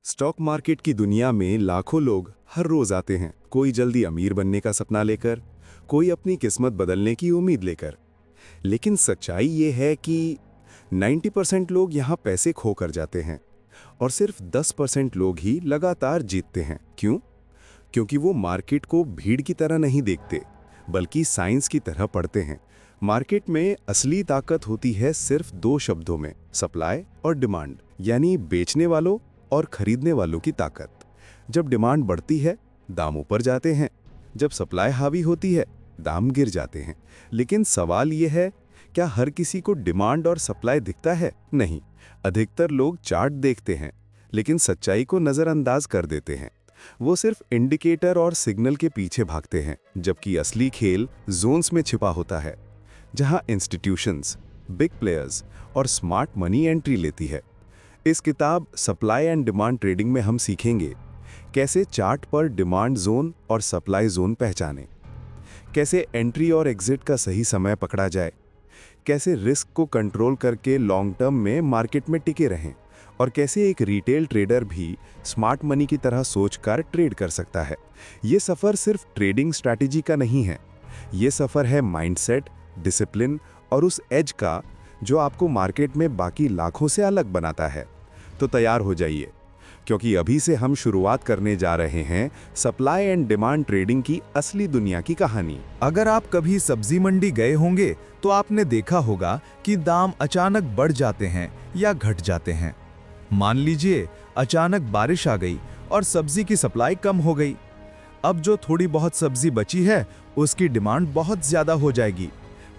Stock market की दुनिया में लाखों लोग हर रोज आते हैं, कोई जल्दी अमीर बनने का सपना लेकर, कोई अपनी किस्मत बदलने की उम्मीद लेकर। लेकिन सच्चाई ये है कि 90% लोग यहाँ पैसे खो कर जाते हैं और सिर्फ 10% लोग ही लगातार जीतते हैं। क्यों? क्योंकि वो मार्केट को भीड़ की तरह नहीं देखते, बल्कि साइंस की तरह पढ़ते हैं। मार्केट में असली ताकत होती है सिर्फ दो शब्दों में, सप्लाई और डिमांड, यानी बेचने वालों और खरीदने वालों की ताकत। जब डिमांड बढ़ती है, दाम ऊपर जाते हैं। जब सप्लाई हावी होती है, दाम गिर जाते हैं। लेकिन सवाल यह है, क्या हर किसी को डिमांड और सप्लाई दिखता है? नहीं। अधिकतर लोग चार्ट देखते हैं, लेकिन सच्चाई को नज़रअंदाज कर देते हैं। वो सिर्फ इंडिकेटर और सिग्नल के पीछे भागते हैं, जबकि असली खेल जोन्स में छिपा होता है, जहां इंस्टीट्यूशंस, बिग प्लेयर्स और स्मार्ट मनी एंट्री लेती है। इस किताब सप्लाई एंड डिमांड ट्रेडिंग में हम सीखेंगे कैसे चार्ट पर डिमांड जोन और सप्लाई जोन पहचानें, कैसे एंट्री और एग्जिट का सही समय पकड़ा जाए, कैसे रिस्क को कंट्रोल करके लॉन्ग टर्म में मार्केट में टिके रहें, और कैसे एक रिटेल ट्रेडर भी स्मार्ट मनी की तरह सोचकर ट्रेड कर सकता है। ये सफ़र सिर्फ ट्रेडिंग स्ट्रैटेजी का नहीं है, ये सफ़र है माइंडसेट, डिसिप्लिन और उस एज का जो आपको मार्केट में बाकी लाखों से अलग बनाता है। तो तैयार हो जाइए, क्योंकि अभी से हम शुरुआत करने जा रहे हैं सप्लाई एंड डिमांड ट्रेडिंग की असली दुनिया की कहानी। अगर आप कभी सब्जी मंडी गए होंगे तो आपने देखा होगा कि दाम अचानक बढ़ जाते हैं या घट जाते हैं। मान लीजिए अचानक बारिश आ गई और सब्जी की सप्लाई कम हो गई। अब जो थोड़ी बहुत सब्जी बची है उसकी डिमांड बहुत ज्यादा हो जाएगी।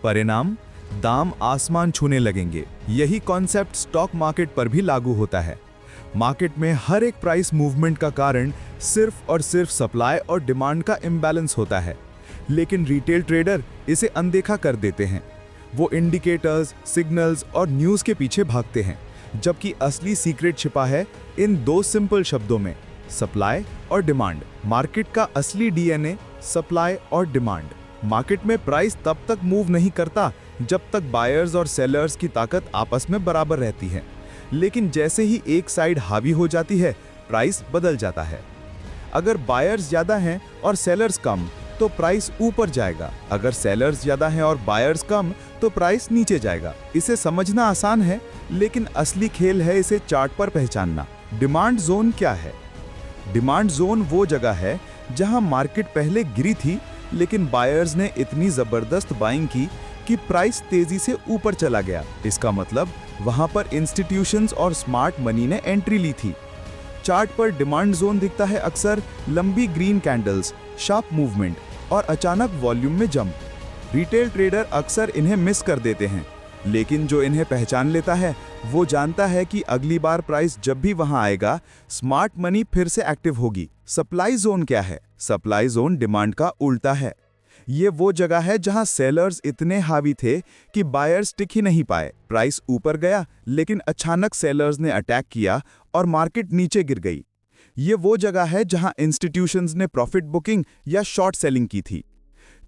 परिणाम, दाम आसमान छूने लगेंगे। यही कॉन्सेप्ट स्टॉक मार्केट पर भी लागू होता है। मार्केट में हर एक प्राइस मूवमेंट का कारण सिर्फ और सिर्फ सप्लाई और डिमांड का इम्बैलेंस होता है, लेकिन रिटेल ट्रेडर इसे अनदेखा कर देते हैं। वो इंडिकेटर्स, सिग्नल्स और न्यूज़ के पीछे भागते हैं, जबकि असली सीक्रेट छिपा है इन दो सिंपल शब्दों में, सप्लाई और डिमांड। मार्केट का असली डीएनए सप्लाई और डिमांड। मार्केट में प्राइस तब तक मूव नहीं करता जब तक बायर्स और सेलर्स की ताकत आपस में बराबर रहती है। लेकिन जैसे ही एक साइड हावी हो जाती है, प्राइस बदल जाता है। अगर बायर्स ज़्यादा हैं और सेलर्स कम, तो प्राइस ऊपर जाएगा। अगर सेलर्स ज़्यादा हैं और बायर्स कम, तो प्राइस नीचे जाएगा। इसे समझना आसान है, लेकिन असली खेल है इसे चार्ट पर पहचानना। डिमांड जोन क्या है? डिमांड जोन वो जगह है जहां मार्केट पहले गिरी थी, लेकिन बायर्स ने इतनी ज़बरदस्त बाइंग की कि प्राइस तेजी से ऊपर चला गया। इसका मतलब वहां पर इंस्टीट्यूशंस और स्मार्ट मनी ने एंट्री ली थी। चार्ट पर डिमांड जोन दिखता है अक्सर लंबी ग्रीन कैंडल्स, शार्प मूवमेंट और अचानक वॉल्यूम में जंप। रिटेल ट्रेडर अक्सर इन्हें मिस कर देते हैं, लेकिन जो इन्हें पहचान लेता है वो जानता है कि अगली बार प्राइस जब भी वहां आएगा, स्मार्ट मनी फिर से एक्टिव होगी। सप्लाई जोन क्या है? सप्लाई जोन डिमांड का उल्टा है। ये वो जगह है जहां सेलर्स इतने हावी थे कि बायर्स टिक ही नहीं पाए। प्राइस ऊपर गया, लेकिन अचानक सेलर्स ने अटैक किया और मार्केट नीचे गिर गई। ये वो जगह है जहां इंस्टीट्यूशंस ने प्रॉफिट बुकिंग या शॉर्ट सेलिंग की थी।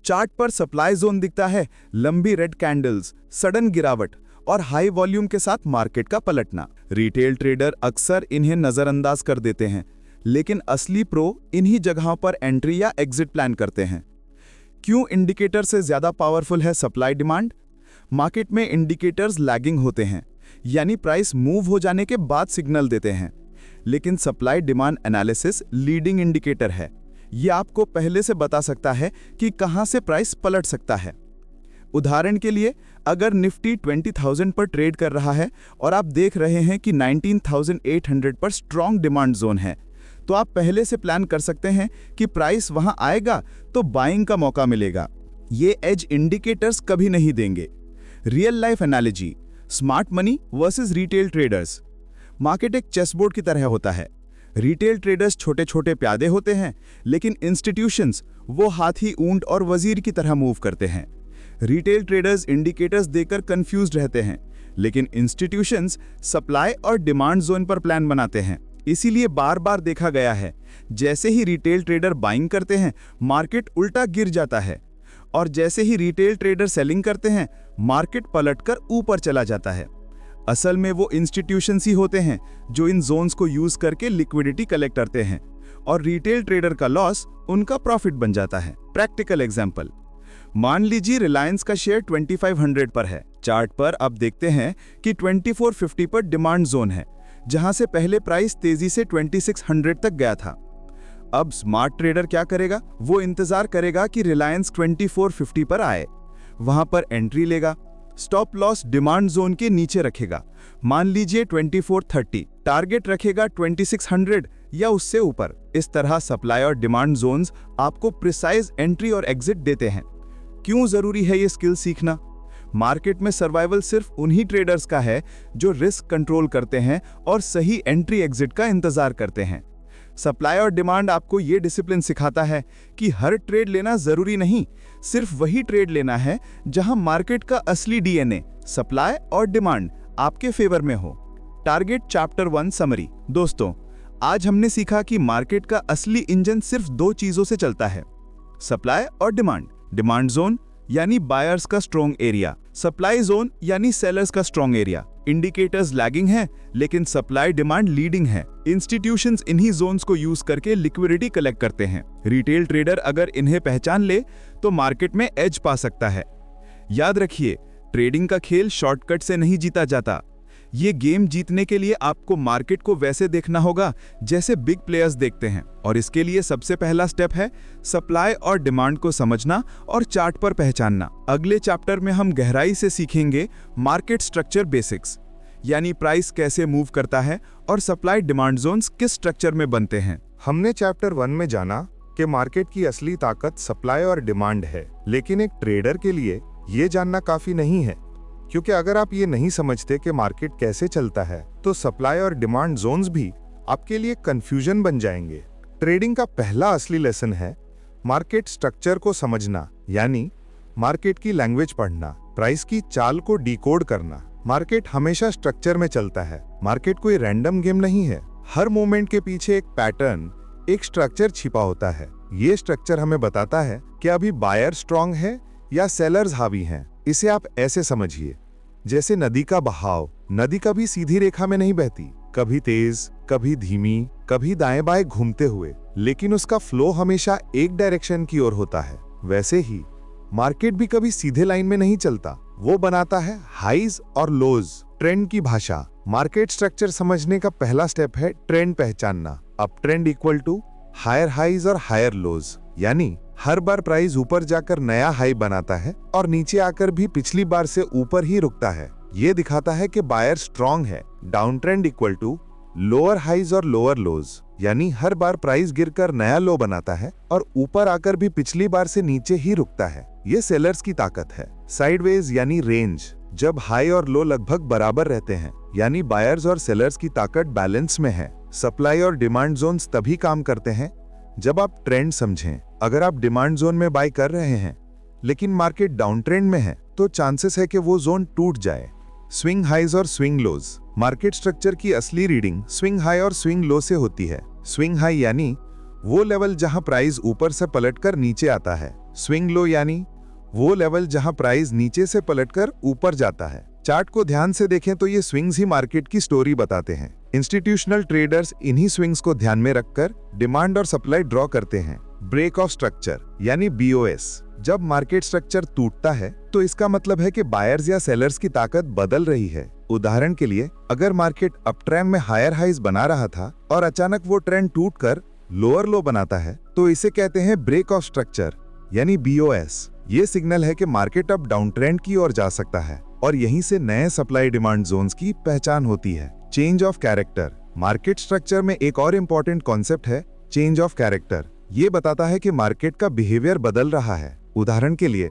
चार्ट पर सप्लाई जोन दिखता है लंबी रेड कैंडल्स, सडन गिरावट और हाई वॉल्यूम के साथ मार्केट का पलटना। रिटेल ट्रेडर अक्सर इन्हें नजरअंदाज कर देते हैं, लेकिन असली प्रो इन्हीं जगहों पर एंट्री या एग्जिट प्लान करते हैं। क्यों इंडिकेटर से ज्यादा पावरफुल है सप्लाई डिमांड? मार्केट में इंडिकेटर्स लैगिंग होते हैं, यानी प्राइस मूव हो जाने के बाद सिग्नल देते हैं, लेकिन supply demand analysis leading indicator है। यह आपको पहले से बता सकता है कि कहां से प्राइस पलट सकता है। उदाहरण के लिए, अगर निफ्टी 20,000 पर ट्रेड कर रहा है और आप देख रहे हैं कि 19,800 पर स्ट्रॉन्ग डिमांड जोन है, तो आप पहले से प्लान कर सकते हैं कि प्राइस वहां आएगा तो बाइंग का मौका मिलेगा। ये एज इंडिकेटर्स कभी नहीं देंगे। Real life analogy, smart money versus retail traders. Market एक चेसबोर्ड की तरह होता है। रिटेल ट्रेडर्स छोटे छोटे प्यादे होते हैं, लेकिन इंस्टीट्यूशंस वो हाथी, ऊंट और वजीर की तरह मूव करते हैं। रिटेल ट्रेडर्स इंडिकेटर्स देकर कंफ्यूज्ड रहते हैं, लेकिन इंस्टीट्यूशंस सप्लाई और डिमांड जोन पर प्लान बनाते हैं। इसीलिए बार बार देखा गया है, जैसे ही रिटेल ट्रेडर बाइंग करते हैं, मार्केट उल्टा गिर जाता है, और जैसे ही रिटेल ट्रेडर सेलिंग करते हैं, मार्केट पलटकर ऊपर चला जाता है। असल में वो इंस्टीट्यूशंस ही होते हैं जो इन जोन्स को यूज करके लिक्विडिटी कलेक्ट करते हैं, और रिटेल ट्रेडर का लॉस उनका प्रॉफिट बन जाता है। प्रैक्टिकल एग्जांपल, मान लीजिए रिलायंस का शेयर 2500 पर है। चार्ट पर आप देखते हैं कि 2450 पर डिमांड जोन है, जहां से पहले प्राइस तेजी से 2600 तक गया था। अब स्मार्ट ट्रेडर क्या करेगा? वो इंतजार करेगा कि रिलायंस 2450 पर आए, वहां पर एंट्री लेगा, स्टॉप लॉस डिमांड जोन के नीचे रखेगा, मान लीजिए 2430, टारगेट रखेगा 2600 या उससे ऊपर। इस तरह सप्लाई और डिमांड जोन्स आपको प्रिसाइज एंट्री और एग्जिट देते हैं। क्यों जरूरी है ये स्किल सीखना? मार्केट में सर्वाइवल सिर्फ उन्हीं ट्रेडर्स का है जो रिस्क कंट्रोल करते हैं और सही एंट्री एग्जिट का इंतजार करते हैं। सप्लाई और डिमांड आपको ये डिसिप्लिन सिखाता है कि हर ट्रेड लेना जरूरी नहीं, सिर्फ वही ट्रेड लेना है जहां मार्केट का असली डीएनए सप्लाई और डिमांड आपके फेवर में हो। Target chapter 1 summary. दोस्तों, आज हमने सीखा कि मार्केट का असली इंजन सिर्फ 2 चीजों से चलता है, सप्लाई और डिमांड। डिमांड जोन यानी बायर्स का स्ट्रॉन्ग एरिया, सप्लाई जोन यानी सेलर्स का स्ट्रॉन्ग एरिया। इंडिकेटर्स लैगिंग हैं, लेकिन सप्लाई डिमांड लीडिंग है। इंस्टीट्यूशंस इन्हीं जोन्स को यूज करके लिक्विडिटी कलेक्ट करते हैं। रिटेल ट्रेडर अगर इन्हें पहचान ले तो मार्केट में एज पा सकता है। याद रखिए, ट्रेडिंग का खेल शॉर्टकट से नहीं जीता जाता। ये गेम जीतने के लिए आपको मार्केट को वैसे देखना होगा जैसे बिग प्लेयर्स देखते हैं, और इसके लिए सबसे पहला स्टेप है सप्लाई और डिमांड को समझना और चार्ट पर पहचानना। अगले चैप्टर में हम गहराई से सीखेंगे मार्केट स्ट्रक्चर बेसिक्स, यानी प्राइस कैसे मूव करता है और सप्लाई डिमांड जोन्स किस स्ट्रक्चर में बनते हैं। हमने चैप्टर 1 में जाना कि मार्केट की असली ताकत सप्लाई और डिमांड है, लेकिन एक ट्रेडर के लिए ये जानना काफी नहीं है, क्योंकि अगर आप ये नहीं समझते कि मार्केट कैसे चलता है तो सप्लाई और डिमांड जोन्स भी आपके लिए कंफ्यूजन बन जाएंगे। ट्रेडिंग का पहला असली लेसन है मार्केट स्ट्रक्चर को समझना, यानी मार्केट की लैंग्वेज पढ़ना, प्राइस की चाल को डिकोड करना। मार्केट हमेशा स्ट्रक्चर में चलता है। मार्केट कोई रैंडम गेम नहीं है। हर मोमेंट के पीछे एक पैटर्न, एक स्ट्रक्चर छिपा होता है। ये स्ट्रक्चर हमें बताता है कि अभी बायर स्ट्रांग है या सेलर्स हावी हैं। इसे आप ऐसे समझिए, जैसे नदी का बहाव। नदी कभी सीधी रेखा में नहीं बहती, कभी तेज, कभी धीमी, कभी दाएं बाएं घूमते हुए, लेकिन उसका फ्लो हमेशा एक डायरेक्शन की ओर होता है। वैसे ही मार्केट भी कभी सीधे लाइन में नहीं चलता, वो बनाता है हाईज और लोज। ट्रेंड की भाषा। मार्केट स्ट्रक्चर समझने का पहला स्टेप है ट्रेंड पहचानना। Up trend equal to higher highs और हायर लोज, यानी हर बार प्राइस ऊपर जाकर नया हाई बनाता है और नीचे आकर भी पिछली बार से ऊपर ही रुकता है। ये दिखाता है कि बायर स्ट्रांग है। Down trend equal to lower highs और लोअर लोज, यानी हर बार प्राइस गिरकर नया लो बनाता है और ऊपर आकर भी पिछली बार से नीचे ही रुकता है। ये सेलर्स की ताकत है। साइडवेज यानी रेंज, जब हाई और लो लगभग बराबर रहते हैं, यानी बायर्स और सेलर्स की ताकत बैलेंस में है। सप्लाई और डिमांड जोन्स तभी काम करते हैं जब आप ट्रेंड समझें। अगर आप डिमांड जोन में बाय कर रहे हैं लेकिन मार्केट डाउन ट्रेंड में है, तो चांसेस है कि वो जोन टूट जाए। स्विंग हाईज और स्विंग लोज। मार्केट स्ट्रक्चर की असली रीडिंग स्विंग हाई और स्विंग लो से होती है। स्विंग हाई यानी वो लेवल जहां प्राइस ऊपर से पलटकर नीचे आता है। स्विंग लो यानी वो लेवल जहां प्राइस नीचे से पलटकर ऊपर जाता है। चार्ट को ध्यान से देखें तो ये स्विंग्स ही मार्केट की स्टोरी बताते हैं। इंस्टीट्यूशनल ट्रेडर्स इन्हीं स्विंग्स को ध्यान में रखकर डिमांड और सप्लाई ड्रॉ करते हैं। ब्रेक ऑफ स्ट्रक्चर यानी BOS। जब मार्केट स्ट्रक्चर टूटता है तो इसका मतलब है कि बायर्स या सेलर्स की ताकत बदल रही है। उदाहरण के लिए, अगर मार्केट अप ट्रेंड में हायर हाईज बना रहा था और अचानक वो ट्रेंड टूटकर लोअर लो बनाता है, तो इसे कहते हैं ब्रेक ऑफ स्ट्रक्चर यानी BOS। ये सिग्नल है कि मार्केट अब डाउन ट्रेंड की ओर जा सकता है और यहीं से नए सप्लाई डिमांड जोन्स की पहचान होती है। Change of character. Market structure में एक और इम्पोर्टेंट कॉन्सेप्ट है चेंज ऑफ कैरेक्टर। ये बताता है कि मार्केट का बिहेवियर बदल रहा है। उदाहरण के लिए,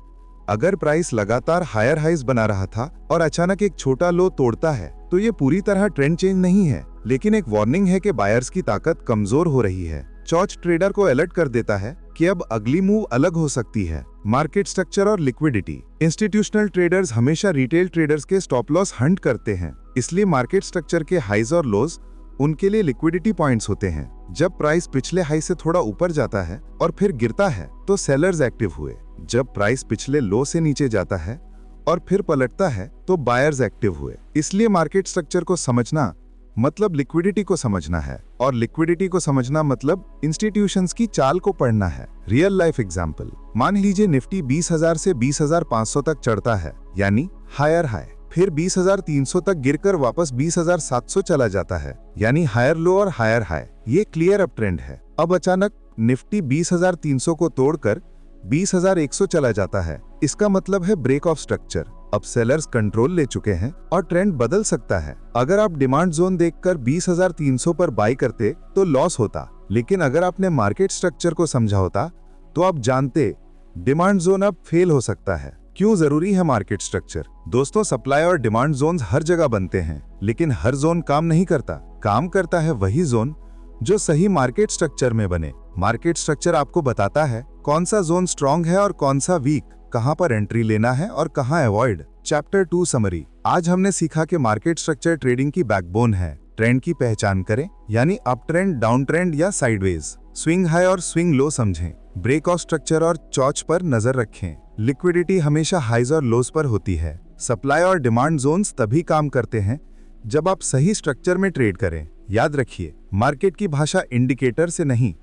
अगर प्राइस लगातार हायर हाईज बना रहा था और अचानक एक छोटा लो तोड़ता है, तो ये पूरी तरह ट्रेंड चेंज नहीं है, लेकिन एक वार्निंग है कि बायर्स की ताकत कमजोर हो रही है। चॉर्ट ट्रेडर को अलर्ट कर देता है कि अब अगली मूव अलग हो सकती है। मार्केट स्ट्रक्चर और लिक्विडिटी। इंस्टीट्यूशनल ट्रेडर्स हमेशा रिटेल ट्रेडर्स के स्टॉप लॉस हंट करते हैं, इसलिए मार्केट स्ट्रक्चर के हाईज और लोज उनके लिए लिक्विडिटी पॉइंट्स होते हैं। जब प्राइस पिछले हाई से थोड़ा ऊपर जाता है और फिर गिरता है, तो सेलर्स एक्टिव हुए। जब प्राइस पिछले लो से नीचे जाता है और फिर पलटता है तो बायर्स एक्टिव हुए। इसलिए मार्केट स्ट्रक्चर को समझना मतलब लिक्विडिटी को समझना है, और लिक्विडिटी को समझना मतलब इंस्टीट्यूशंस की चाल को पढ़ना है। रियल लाइफ एग्जांपल, मान लीजिए निफ्टी 20,000 से 20,500 तक चढ़ता है, यानी हायर हाई, फिर 20,300 तक गिरकर वापस 20,700 चला जाता है, यानी हायर लो और हायर हाई। ये क्लियर अप ट्रेंड है। अब अचानक निफ्टी 20,300 को तोड़कर 20,100 चला जाता है, इसका मतलब है ब्रेक ऑफ स्ट्रक्चर। अब सेलर्स कंट्रोल ले चुके हैं और ट्रेंड बदल सकता है। अगर आप डिमांड जोन देखकर 20,300 पर बाई करते तो लॉस होता, लेकिन अगर आपने मार्केट स्ट्रक्चर को समझा होता तो आप जानते डिमांड जोन अब फेल हो सकता है। क्यों जरूरी है मार्केट स्ट्रक्चर? दोस्तों, सप्लाई और डिमांड जोन्स हर जगह बनते हैं, लेकिन हर जोन काम नहीं करता। काम करता है वही जोन जो सही मार्केट स्ट्रक्चर में बने। मार्केट स्ट्रक्चर आपको बताता है कौन सा जोन स्ट्रांग है और कौन सा वीक, कहां पर एंट्री लेना है और कहां अवॉइड। Chapter 2 summary. आज हमने सीखा कि मार्केट स्ट्रक्चर ट्रेडिंग की बैकबोन है। ट्रेंड की पहचान करें, यानी अप ट्रेंड, डाउन ट्रेंड या साइडवेज। स्विंग हाई और स्विंग लो समझें। ब्रेक ऑफ स्ट्रक्चर और चौच पर नजर रखें। लिक्विडिटी हमेशा हाइज और लोस पर होती है। सप्लाई और डिमांड जोन्स तभी काम करते हैं जब आप सही स्ट्रक्चर में ट्रेड करें। याद रखिए, मार्केट की भाषा इंडिकेटर से नहीं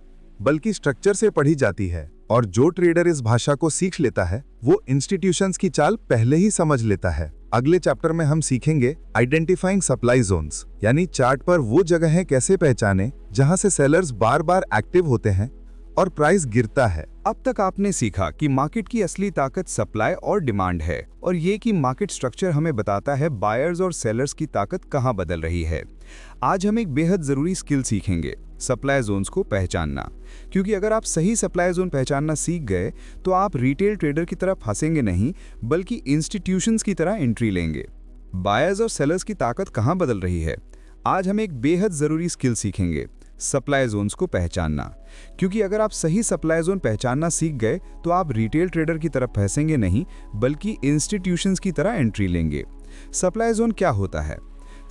बल्कि स्ट्रक्चर से पढ़ी जाती है, और जो ट्रेडर इस भाषा को सीख लेता है वो इंस्टीट्यूशंस की चाल पहले ही समझ लेता है। अगले चैप्टर में हम सीखेंगे आइडेंटिफाइंग सप्लाई जोन्स, यानी चार्ट पर वो जगहें कैसे पहचाने जहां से सेलर्स बार बार एक्टिव होते हैं और प्राइस गिरता है। अब तक आपने सीखा कि मार्केट की असली ताकत सप्लाई और डिमांड है, और ये कि मार्केट स्ट्रक्चर हमें बताता है बायर्स और सेलर्स की ताकत कहां बदल रही है। आज हम एक बेहद जरूरी स्किल सीखेंगे, सप्लाई जोन्स को पहचानना। क्योंकि अगर आप सही सप्लाई जोन पहचानना सीख गए तो आप रिटेल ट्रेडर की तरह फंसेंगे नहीं, बल्कि इंस्टीट्यूशंस की तरह एंट्री लेंगे। बायर्स और सेलर्स की ताकत कहां बदल रही है? आज हम एक बेहद जरूरी स्किल सीखेंगे, सप्लाई जोन्स को पहचानना। क्योंकि अगर आप सही सप्लाई जोन पहचानना सीख गए तो आप रिटेल ट्रेडर की तरफ फंसेंगे नहीं, बल्कि इंस्टीट्यूशंस की तरह एंट्री लेंगे। सप्लाई जोन क्या होता है?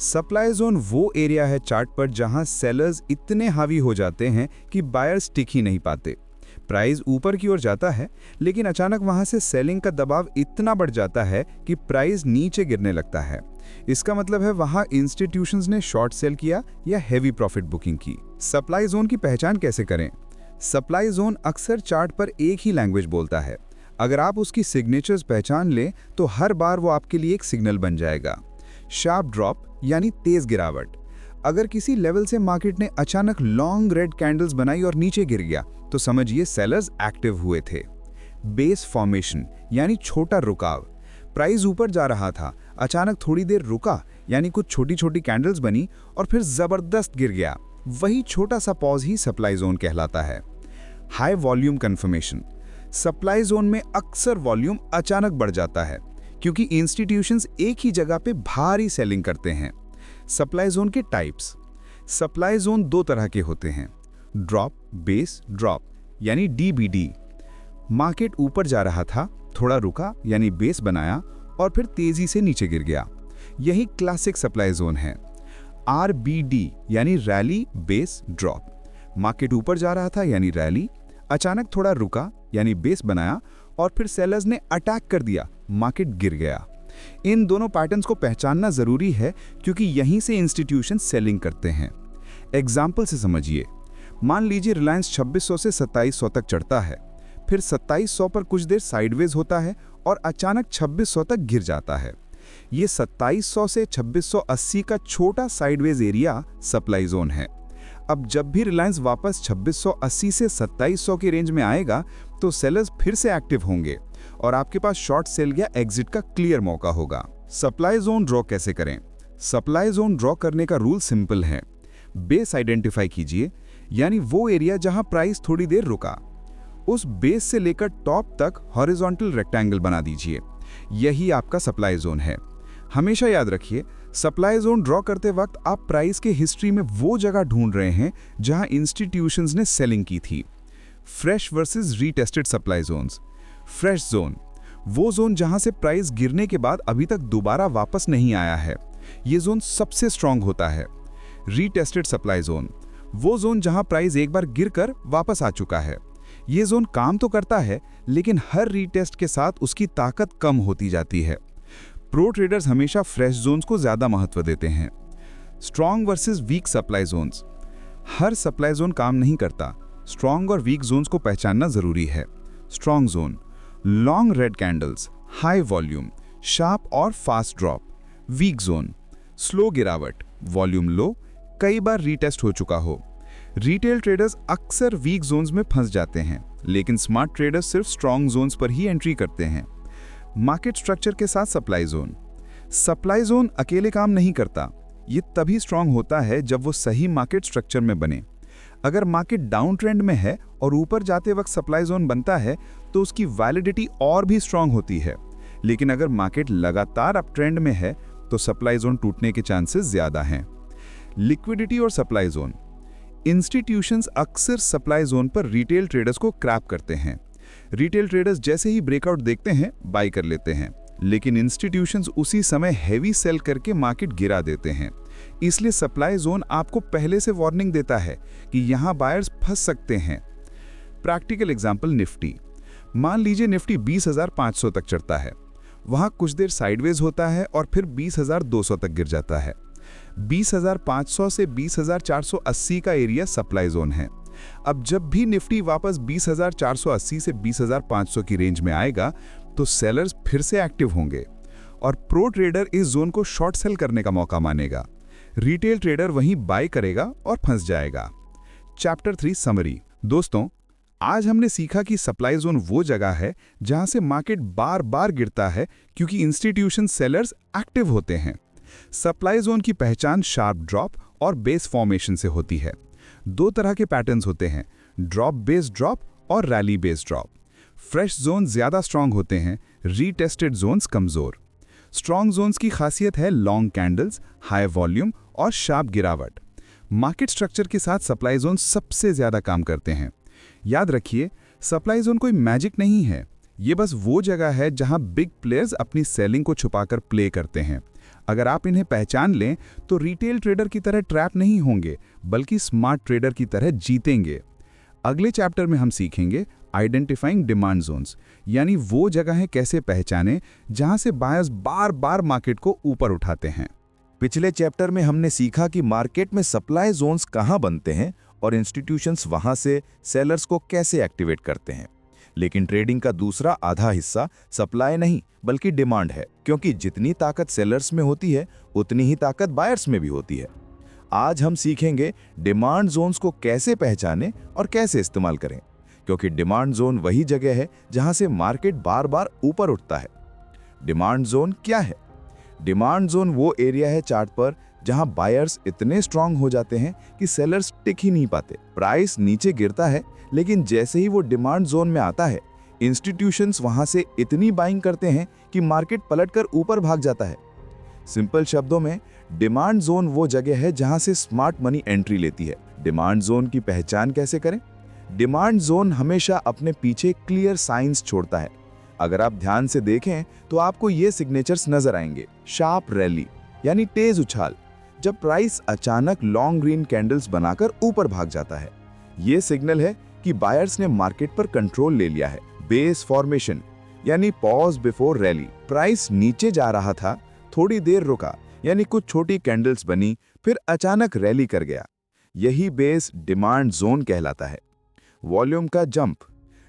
सप्लाई जोन वो एरिया है चार्ट पर जहां सेलर्स इतने हावी हो जाते हैं कि बायर्स टिक ही नहीं पाते। प्राइस ऊपर की ओर जाता है, लेकिन अचानक वहां से सेलिंग का दबाव इतना बढ़ जाता है कि प्राइस नीचे गिरने लगता है। इसका मतलब है वहां इंस्टीट्यूशंस ने शॉर्ट सेल किया या हेवी प्रॉफिट बुकिंग की। सप्लाई जोन की पहचान कैसे करें? सप्लाई जोन अक्सर चार्ट पर एक ही लैंग्वेज बोलता है। अगर आप उसकी सिग्नेचर्स पहचान लें तो हर बार वो आपके लिए एक सिग्नल बन जाएगा। शार्प ड्रॉप यानी तेज गिरावट। अगर किसी लेवल से मार्केट ने अचानक लॉन्ग रेड कैंडल्स बनाई और नीचे गिर गया तो समझिए सेलर्स एक्टिव हुए थे। बेस फॉर्मेशन यानी छोटा रुकाव। प्राइस ऊपर जा रहा था, अचानक थोड़ी देर रुका, यानी कुछ छोटी छोटी कैंडल्स बनी और फिर जबरदस्त गिर गया। वही छोटा सा पॉज ही सप्लाई जोन कहलाता है। High volume confirmation. Supply zone में अक्सर वॉल्यूम अचानक बढ़ जाता है क्योंकि इंस्टीट्यूशंस एक ही जगह पे भारी सेलिंग करते हैं। सप्लाई जोन के टाइप्स। सप्लाई जोन दो तरह के होते हैं, ड्रॉप, बेस ड्रॉप यानी DBD। मार्केट ऊपर जा रहा था, थोड़ा रुका यानी बेस बनाया और फिर तेजी से नीचे गिर गया, यही क्लासिक सप्लाई जोन है। RBD यानी रैली बेस ड्रॉप। मार्केट ऊपर जा रहा था यानी रैली, अचानक थोड़ा रुका यानी बेस बनाया और फिर सेलर्स ने अटैक कर दिया, मार्केट गिर गया। इन दोनों पैटर्न्स को पहचानना जरूरी है क्योंकि यहीं से इंस्टीट्यूशन सेलिंग करते हैं। एग्जाम्पल से समझिए, मान लीजिए रिलायंस 2600 से 2700 तक चढ़ता है, फिर 2700 पर कुछ देर साइडवेज होता है और अचानक 2600 तक गिर जाता है। ये 2700 से 2680 का छोटा साइडवेज एरिया सप्लाई जोन है। अब जब भी रिलायंस वापस 2680 से 2700 के रेंज में आएगा तो सेलर्स फिर से एक्टिव होंगे और आपके पास शॉर्ट सेल या एग्जिट का क्लियर मौका होगा। सप्लाई जोन ड्रॉ कैसे करें? सप्लाई जोन ड्रॉ करने का रूल सिंपल है। बेस आइडेंटिफाई कीजिए, यानी वो एरिया जहां प्राइस थोड़ी देर रुका। उस बेस से लेकर टॉप तक हॉरिजॉन्टल रेक्टेंगल बना दीजिए, यही आपका सप्लाई जोन है। हमेशा याद रखिए, सप्लाई जोन ड्रॉ करते वक्त आप प्राइस के हिस्ट्री में वो जगह ढूंढ रहे हैं जहां इंस्टीट्यूशंस ने सेलिंग की थी। Fresh versus retested supply zones. Fresh zone वो जोन जहां से प्राइस गिरने के बाद अभी तक दोबारा वापस नहीं आया है, ये जोन सबसे स्ट्रांग होता है। रीटेस्टेड सप्लाई जोन वो जोन जहां प्राइस एक बार गिरकर वापस आ चुका है, ये जोन काम तो करता है लेकिन हर रीटेस्ट के साथ उसकी ताकत कम होती जाती है। प्रो ट्रेडर्स हमेशा फ्रेश जोन्स को ज्यादा महत्व देते हैं। Strong versus weak supply zones. हर सप्लाई जोन काम नहीं करता, स्ट्रॉन्ग और वीक जोन्स को पहचानना जरूरी है। Strong zone, long red candles, high volume, sharp और fast drop. Weak zone, slow गिरावट, वॉल्यूम लो, कई बार रीटेस्ट हो चुका हो। रिटेल ट्रेडर्स अक्सर वीक जोन्स में फंस जाते हैं, लेकिन स्मार्ट ट्रेडर्स सिर्फ स्ट्रॉन्ग जोन्स पर ही एंट्री करते हैं। मार्केट स्ट्रक्चर के साथ सप्लाई जोन। सप्लाई जोन अकेले काम नहीं करता, ये तभी स्ट्रॉन्ग होता है जब वो सही मार्केट स्ट्रक्चर में बने। अगर मार्केट डाउन ट्रेंड में है और ऊपर जाते वक्त सप्लाई जोन बनता है तो उसकी वैलिडिटी और भी स्ट्रॉन्ग होती है। लेकिन अगर मार्केट लगातार अप ट्रेंड में है तो सप्लाई जोन टूटने के चांसेस ज्यादा हैं। लिक्विडिटी और सप्लाई जोन। इंस्टीट्यूशंस अक्सर सप्लाई जोन पर रिटेल ट्रेडर्स को क्रैप करते हैं। रिटेल ट्रेडर्स जैसे ही ब्रेकआउट देखते हैं बाई कर लेते हैं, लेकिन इंस्टीट्यूशंस उसी समय हैवी सेल करके मार्केट गिरा देते हैं। इसलिए सप्लाई जोन आपको पहले से वार्निंग देता है कि यहां बायर्स फंस सकते हैं। Practical example Nifty. मान लीजिए निफ्टी 20,500 तक चढ़ता है, वहां कुछ देर साइडवेज होता है और फिर 20,200 तक गिर जाता है। 20,500 से 20,480 का एरिया सप्लाई जोन है। अब जब भी निफ्टी वापस 20,480 से 20,500 की रेंज में आएगा तो सेलर्स फिर से एक्टिव होंगे और प्रो ट्रेडर इस जोन को शॉर्ट सेल करने का मौका मानेगा। रिटेल ट्रेडर वहीं बाय करेगा और फंस जाएगा। Chapter 3 summary. दोस्तों, आज हमने सीखा कि सप्लाई जोन वो जगह है जहां से मार्केट बार बार गिरता है क्योंकि इंस्टीट्यूशन सेलर्स एक्टिव होते हैं। सप्लाई जोन की पहचान शार्प ड्रॉप और बेस फॉर्मेशन से होती है। दो तरह के पैटर्न्स होते हैं, ड्रॉप बेस्ड ड्रॉप और rally based drop. Fresh zone ज्यादा स्ट्रांग होते हैं, रीटेस्टेड जोन्स कमजोर। स्ट्रांग जोन्स की खासियत है लॉन्ग कैंडल्स, हाई वॉल्यूम और शार्प गिरावट। मार्केट स्ट्रक्चर के साथ सप्लाई जोन सबसे ज्यादा काम करते हैं। याद रखिए, सप्लाई जोन कोई मैजिक नहीं है, ये बस वो जगह है जहां बिग प्लेयर्स अपनी सेलिंग को छुपाकर प्ले करते हैं। अगर आप इन्हें पहचान लें तो रिटेल ट्रेडर की तरह ट्रैप नहीं होंगे, बल्कि स्मार्ट ट्रेडर की तरह जीतेंगे। अगले चैप्टर में हम सीखेंगे आइडेंटिफाइंग डिमांड जोन्स, यानी वो जगहें कैसे पहचानें जहां से बायर्स बार बार मार्केट को ऊपर उठाते हैं। पिछले चैप्टर में हमने सीखा कि मार्केट में सप्लाई जोन्स कहां बनते हैं और इंस्टीट्यूशंस वहां से सेलर्स को कैसे एक्टिवेट करते हैं। लेकिन ट्रेडिंग का दूसरा आधा हिस्सा सप्लाई नहीं बल्कि डिमांड है, क्योंकि जितनी ताकत सेलर्स में होती है उतनी ही ताकत बायर्स में भी होती है। आज हम सीखेंगे डिमांड जोन्स को कैसे पहचानें और कैसे इस्तेमाल करें, क्योंकि डिमांड जोन वही जगह है जहां से मार्केट बार बार ऊपर उठता है। डिमांड जोन क्या है? डिमांड जोन वो एरिया है चार्ट पर जहां बायर्स इतने स्ट्रांग हो जाते हैं कि सेलर्स टिक ही नहीं पाते। प्राइस नीचे गिरता है, लेकिन जैसे ही वो डिमांड जोन में आता है, इंस्टीट्यूशंस वहां से इतनी बाइंग करते हैं कि मार्केट पलटकर ऊपर भाग जाता है। सिंपल शब्दों में, डिमांड जोन वो जगह है जहां से स्मार्ट मनी एंट्री लेती है। डिमांड जोन की पहचान कैसे करें? डिमांड जोन हमेशा अपने पीछे क्लियर साइंस छोड़ता है। अगर आप ध्यान से देखें तो आपको ये सिग्नेचर्स नजर आएंगे। शार्प रैली यानी तेज उछाल, जब प्राइस अचानक लॉन्ग ग्रीन कैंडल्स बनाकर ऊपर भाग जाता है, ये सिग्नल है कि बायर्स ने मार्केट पर कंट्रोल ले लिया है। बेस फॉर्मेशन यानी पॉज बिफोर रैली, प्राइस नीचे जा रहा था, थोड़ी देर रुका, यानी कुछ छोटी कैंडल्स बनी, फिर अचानक रैली कर गया, यही बेस डिमांड जोन कहलाता है। वॉल्यूम का जंप,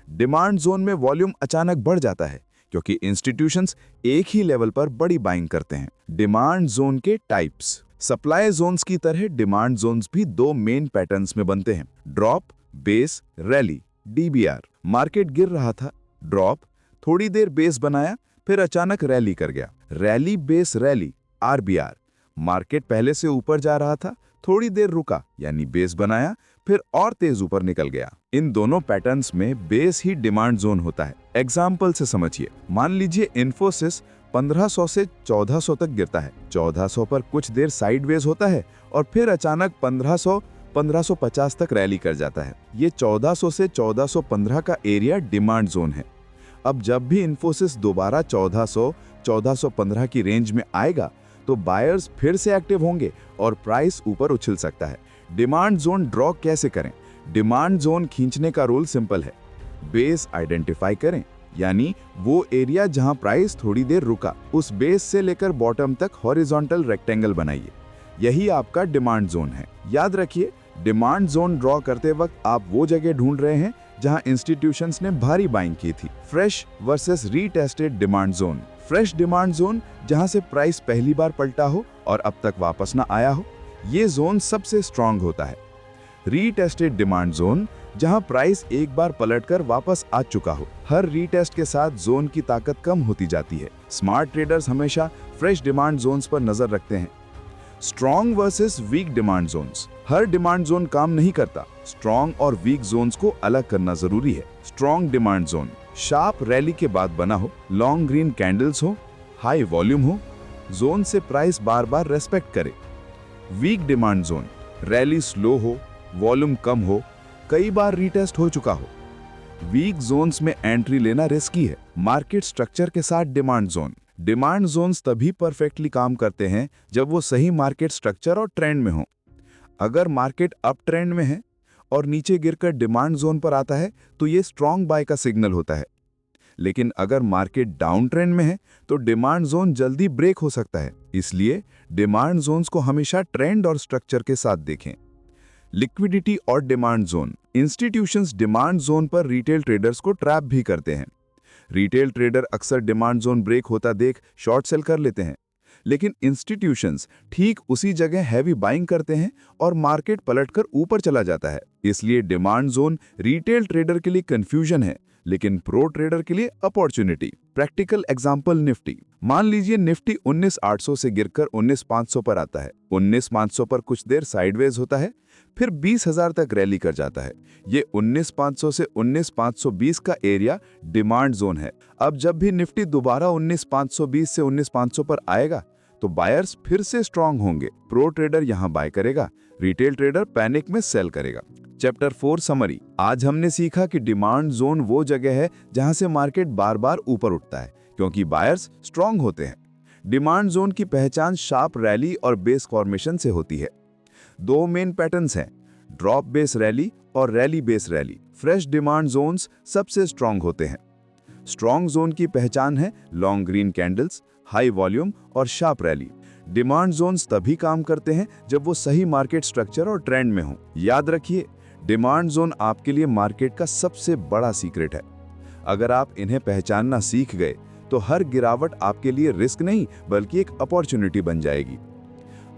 डिमांड जोन में वॉल्यूम अचानक बढ़ जाता है क्योंकि इंस्टीट्यूशंस एक ही लेवल पर बड़ी बाइंग करते हैं। डिमांड जोन के टाइप्स, सप्लाई जोन्स की तरह डिमांड जोन्स भी दो मेन पैटर्न्स में बनते हैं, drop, base, rally. DBR, market गिर रहा था, ड्रॉप, थोड़ी देर बेस बनाया, फिर अचानक रैली कर गया। Rally base rally. RBR, market पहले से ऊपर जा रहा था, थोड़ी देर रुका, यानी बेस बनाया, फिर और तेज ऊपर निकल गया। इन दोनों पैटर्न्स में बेस ही डिमांड जोन होता है। एग्जाम्पल से समझिए, मान लीजिए इन्फोसिस 1500 से 1400 तक गिरता है। 1400 पर कुछ देर साइडवेज होता है और फिर अचानक 1550 तक रैली कर जाता है। ये 1400 से 1415 का एरिया डिमांड जोन है। अब जब भी इन्फोसिस दोबारा 1400-1415 की रेंज में आएगा तो बायर्स फिर से एक्टिव होंगे और प्राइस ऊपर उछल सकता है। डिमांड जोन ड्रॉ कैसे करें? डिमांड जोन खींचने का रूल सिंपल है। बेस आइडेंटिफाई करें, यानी वो एरिया जहां प्राइस थोड़ी देर रुका, उस बेस से लेकर बॉटम तक हॉरिजॉन्टल रेक्टेंगल बनाइए। यही आपका डिमांड जोन है। याद रखिए, डिमांड जोन ड्रॉ करते वक्त आप वो जगह ढूंढ रहे हैं जहां इंस्टीट्यूशंस ने भारी बाइंग की थी। Fresh versus retested demand zone. Fresh demand zone जहां से प्राइस पहली बार पलटा हो और अब तक वापस ना आया हो, ये जोन सबसे स्ट्रांग होता है। रीटेस्टेड डिमांड जोन जहां प्राइस एक बार पलटकर वापस आ चुका हो। हर रीटेस्ट के साथ जोन की ताकत कम होती जाती है। स्मार्ट ट्रेडर्स हमेशा फ्रेश डिमांड जोन्स पर नजर रखते हैं। Strong versus weak demand zones. हर डिमांड जोन काम नहीं करता। स्ट्रॉन्ग और वीक जोन्स को अलग करना जरूरी है। Strong demand zone sharp rally के बाद बना हो, लॉन्ग ग्रीन कैंडल्स हो, हाई वॉल्यूम हो, जोन से प्राइस बार बार रेस्पेक्ट करे। Weak demand zone rally slow हो, वॉल्यूम कम हो, कई बार रीटेस्ट हो चुका हो। वीक जोन्स में एंट्री लेना रिस्की है। मार्केट स्ट्रक्चर के साथ डिमांड जोन। डिमांड जोन्स तभी परफेक्टली काम करते हैं जब वो सही मार्केट स्ट्रक्चर और ट्रेंड में हो। अगर मार्केट अप ट्रेंड में है और नीचे गिरकर डिमांड जोन पर आता है तो ये स्ट्रॉन्ग बाय का सिग्नल होता है। लेकिन अगर मार्केट डाउन ट्रेंड में है तो डिमांड जोन जल्दी ब्रेक हो सकता है। इसलिए डिमांड जोन्स को हमेशा ट्रेंड और स्ट्रक्चर के साथ देखें। लिक्विडिटी और demand zone. Institutions demand zone पर रिटेल ट्रेडर्स को ट्रैप भी करते हैं। रिटेल ट्रेडर अक्सर डिमांड जोन ब्रेक होता देख शॉर्ट सेल कर लेते हैं, लेकिन इंस्टीट्यूशंस ठीक उसी जगह हैवी बाइंग करते हैं और मार्केट पलटकर ऊपर चला जाता है। इसलिए डिमांड जोन रिटेल ट्रेडर के लिए कंफ्यूजन है, लेकिन प्रो ट्रेडर के लिए अपॉर्चुनिटी। Practical example Nifty. मान लीजिए निफ्टी 19,800 से गिरकर 19,500 पर आता है। 19,500 पर कुछ देर साइडवेज होता है, फिर 20,000 तक रैली कर जाता है। ये 19,500 से 19,520 का एरिया डिमांड जोन है। अब जब भी निफ्टी दोबारा 19,520 से 19,500 पर आएगा तो बायर्स फिर से स्ट्रांग होंगे। प्रो ट्रेडर यहां बाय करेगा, रिटेल ट्रेडर पैनिक में सेल करेगा। Chapter 4 summary. आज हमने सीखा कि डिमांड जोन वो जगह है जहां से मार्केट बार बार ऊपर उठता है क्योंकि बायर्स स्ट्रांग होते हैं। डिमांड जोन की पहचान शार्प रैली और बेस फॉर्मेशन से होती है। दो मेन पैटर्न्स हैं, ड्रॉप बेस रैली और rally base rally. Fresh demand zones सबसे स्ट्रांग होते हैं। स्ट्रांग जोन की पहचान है long green candles, high volume और शार्प रैली। डिमांड जोन्स तभी काम करते हैं जब वो सही मार्केट स्ट्रक्चर और ट्रेंड में हो। याद रखिए, डिमांड जोन आपके लिए मार्केट का सबसे बड़ा सीक्रेट है। अगर आप इन्हें पहचानना सीख गए तो हर गिरावट आपके लिए रिस्क नहीं बल्कि एक अपॉर्चुनिटी बन जाएगी।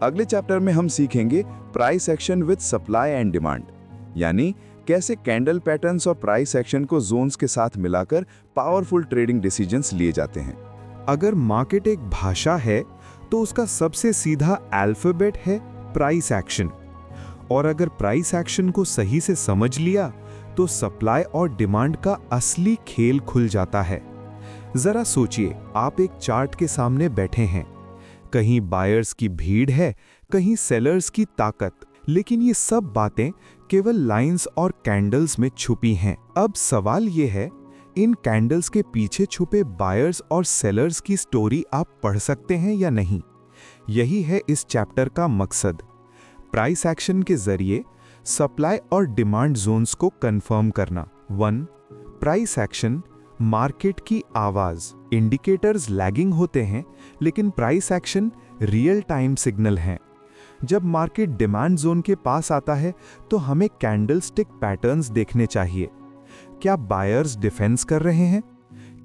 अगले चैप्टर में हम सीखेंगे price action with supply and demand, यानी कैसे कैंडल पैटर्न्स और प्राइस एक्शन को जोन्स के साथ मिलाकर पावरफुल ट्रेडिंग डिसीजंस लिए जाते हैं। अगर मार्केट एक भाषा है तो उसका सबसे सीधा अल्फाबेट है प्राइस एक्शन, और अगर प्राइस एक्शन को सही से समझ लिया तो सप्लाई और डिमांड का असली खेल खुल जाता है। जरा सोचिए, आप एक चार्ट के सामने बैठे हैं, कहीं बायर्स की भीड़ है, कहीं सेलर्स की ताकत, लेकिन ये सब बातें केवल लाइंस और कैंडल्स में छुपी हैं। अब सवाल ये है, इन कैंडल्स के पीछे छुपे बायर्स और सेलर्स की स्टोरी आप पढ़ सकते हैं या नहीं? यही है इस चैप्टर का मकसद। प्राइस एक्शन के जरिए सप्लाई और डिमांड जोन्स को कंफर्म करना। 1. प्राइस एक्शन मार्केट की आवाज। इंडिकेटर्स लैगिंग होते हैं, लेकिन price action real time signal है। जब मार्केट डिमांड जोन के पास आता है तो हमें कैंडलस्टिक पैटर्न्स देखने चाहिए। क्या बायर्स डिफेंस कर रहे हैं?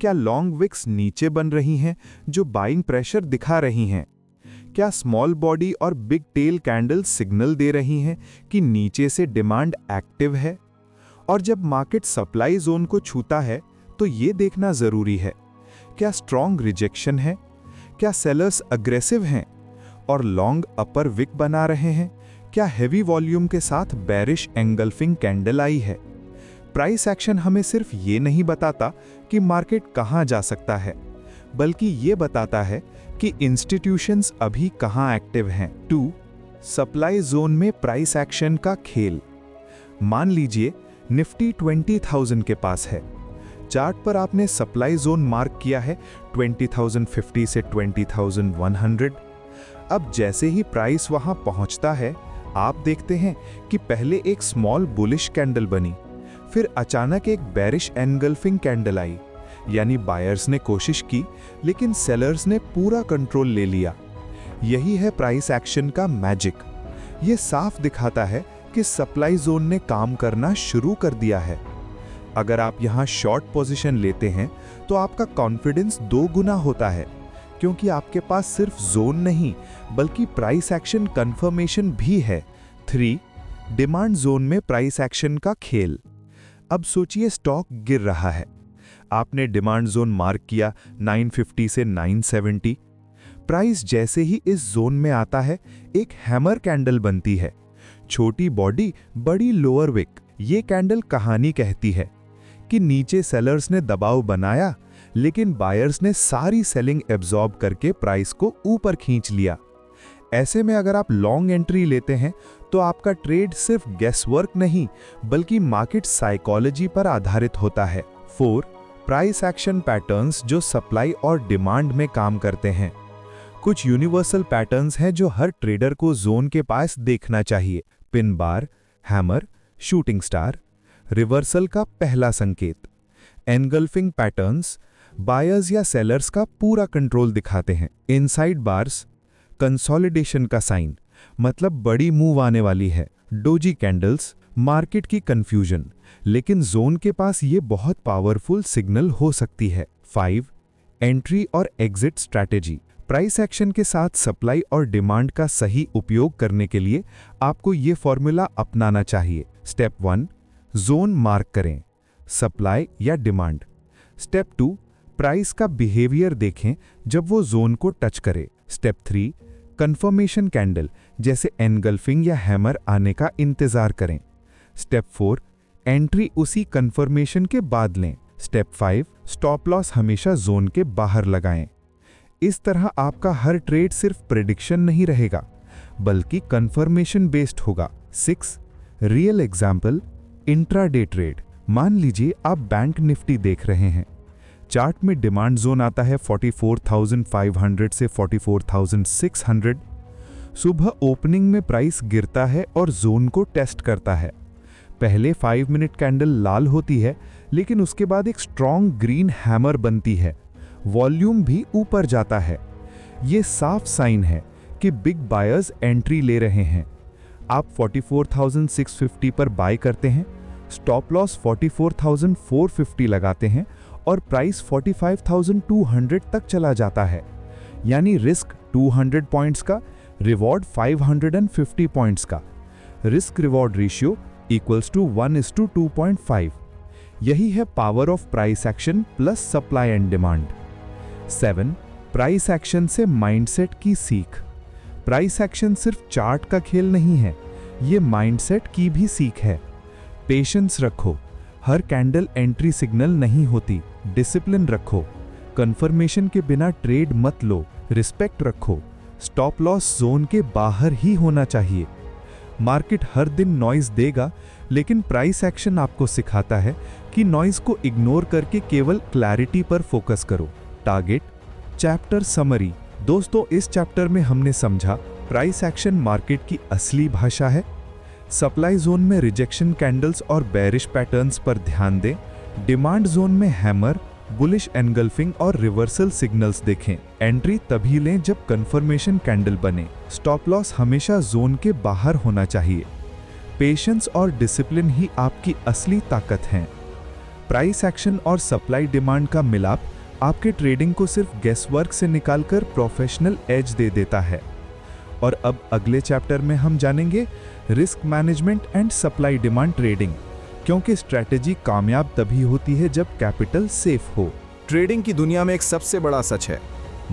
क्या लॉन्ग विक्स नीचे बन रही हैं जो बाइंग प्रेशर दिखा रही हैं? क्या स्मॉल बॉडी और बिग टेल कैंडल सिग्नल दे रही हैं कि नीचे से डिमांड एक्टिव है? और जब मार्केट सप्लाई जोन को छूता है तो ये देखना जरूरी है, क्या स्ट्रॉन्ग रिजेक्शन है? क्या सेलर्स अग्रेसिव हैं और लॉन्ग अपर विक बना रहे हैं? क्या हेवी वॉल्यूम के साथ बेरिश एंगल्फिंग कैंडल आई है? प्राइस एक्शन हमें सिर्फ ये नहीं बताता कि मार्केट कहां जा सकता है, बल्कि ये बताता है कि इंस्टीट्यूशंस अभी कहां एक्टिव हैं। 2. सप्लाई जोन में प्राइस एक्शन का खेल। मान लीजिए निफ्टी 20,000 के पास है। चार्ट पर आपने सप्लाई जोन मार्क किया है 20,050 से 20,100। अब जैसे ही प्राइस वहां पहुंचता है, आप देखते हैं कि पहले एक स्मॉल बुलिश कैंडल बनी, फिर अचानक एक बेरिश एनगल्फिंग कैंडल आई, यानी बायर्स ने कोशिश की लेकिन सेलर्स ने पूरा कंट्रोल ले लिया। यही है प्राइस एक्शन का मैजिक। ये साफ दिखाता है कि सप्लाई जोन ने काम करना शुरू कर दिया है। अगर आप यहाँ शॉर्ट पोजीशन लेते हैं तो आपका कॉन्फिडेंस 2 गुना होता है, क्योंकि आपके पास सिर्फ जोन नहीं बल्कि प्राइस एक्शन कंफर्मेशन भी है। 3. डिमांड जोन में प्राइस एक्शन का खेल। अब सोचिए स्टॉक गिर रहा है, आपने डिमांड जोन मार्क किया 950 से 970। प्राइस जैसे ही इस जोन में आता है एक हैमर कैंडल बनती है, छोटी बॉडी बड़ी लोअर विक। ये कैंडल कहानी कहती है कि नीचे सेलर्स ने दबाव बनाया लेकिन बायर्स ने सारी सेलिंग एब्जॉर्ब करके प्राइस को ऊपर खींच लिया। ऐसे में अगर आप लॉन्ग एंट्री लेते हैं तो आपका ट्रेड सिर्फ गेसवर्क नहीं बल्कि मार्केट साइकोलॉजी पर आधारित होता है। 4. प्राइस एक्शन पैटर्न्स जो सप्लाई और डिमांड में काम करते हैं। कुछ यूनिवर्सल पैटर्न्स हैं जो हर ट्रेडर को जोन के पास देखना चाहिए। Pin bar, hammer, shooting star, reversal का पहला संकेत। एनगल्फिंग पैटर्न्स बायर्स या सेलर्स का पूरा कंट्रोल दिखाते हैं। इनसाइड बार्स कंसोलिडेशन का साइन, मतलब बड़ी मूव आने वाली है। डोजी कैंडल्स मार्केट की कंफ्यूजन, लेकिन जोन के पास ये बहुत पावरफुल सिग्नल हो सकती है। 5. एंट्री और एग्जिट स्ट्रैटेजी। प्राइस एक्शन के साथ सप्लाई और डिमांड का सही उपयोग करने के लिए आपको ये फॉर्मूला अपनाना चाहिए। स्टेप 1. जोन मार्क करें, सप्लाई या डिमांड। स्टेप 2. प्राइस का बिहेवियर देखें जब वो जोन को टच करे। स्टेप 3. कंफर्मेशन कैंडल जैसे एनगल्फिंग या हैमर आने का इंतजार करें। स्टेप 4. एंट्री उसी कंफर्मेशन के बाद लें। स्टेप 5. स्टॉप लॉस हमेशा जोन के बाहर लगाएं। इस तरह आपका हर ट्रेड सिर्फ प्रेडिक्शन नहीं रहेगा बल्कि कंफर्मेशन बेस्ड होगा। 6. Real example, intraday trade. मान लीजिए आप बैंक निफ्टी देख रहे हैं, चार्ट में डिमांड जोन आता है 44,500 से 44,600। सुबह ओपनिंग में प्राइस गिरता है और जोन को टेस्ट करता है। पहले 5 मिनट कैंडल लाल होती है लेकिन उसके बाद एक स्ट्रॉन्ग ग्रीन हैमर बनती है, वॉल्यूम भी ऊपर जाता है। ये साफ साइन है कि बिग बायर्स एंट्री ले रहे हैं। आप 44,650 पर बाय करते हैं, स्टॉप लॉस 44,450 लगाते हैं और प्राइस 45,200 तक चला जाता है। यानी रिस्क 200 पॉइंट्स का, रिवॉर्ड 550 पॉइंट्स का। Risk reward ratio equals to 1:2.5। यही है power of price action plus supply and demand. 7. Price action से माइंडसेट की सीख। प्राइस एक्शन सिर्फ चार्ट का खेल नहीं है, ये माइंडसेट की भी सीख है। पेशेंस रखो, हर कैंडल एंट्री सिग्नल नहीं होती। डिसिप्लिन रखो, कंफर्मेशन के बिना ट्रेड मत लो। रिस्पेक्ट रखो, स्टॉप लॉस जोन के बाहर ही होना चाहिए। मार्केट हर दिन नॉइज देगा लेकिन प्राइस एक्शन आपको सिखाता है कि नॉइज को इग्नोर करके केवल क्लैरिटी पर फोकस करो। Target chapter summary. दोस्तों, इस चैप्टर में हमने समझा प्राइस एक्शन मार्केट की असली भाषा है। सप्लाई जोन में रिजेक्शन कैंडल्स और बेरिश पैटर्न्स पर ध्यान दें। डिमांड जोन में हैमर, बुलिश एनगल्फिंग और रिवर्सल सिग्नल्स देखें। एंट्री तभी लें जब कंफर्मेशन कैंडल बने। स्टॉप लॉस हमेशा जोन के बाहर होना चाहिए। पेशेंस और डिसिप्लिन ही आपकी असली ताकत हैं। प्राइस एक्शन और सप्लाई डिमांड का मिलाप आपके ट्रेडिंग को सिर्फ गेसवर्क से निकालकर प्रोफेशनल एज दे देता है। और अब अगले चैप्टर में हम जानेंगे risk management and supply demand trading, क्योंकि स्ट्रैटेजी कामयाब तभी होती है जब कैपिटल सेफ हो। ट्रेडिंग की दुनिया में एक सबसे बड़ा सच है,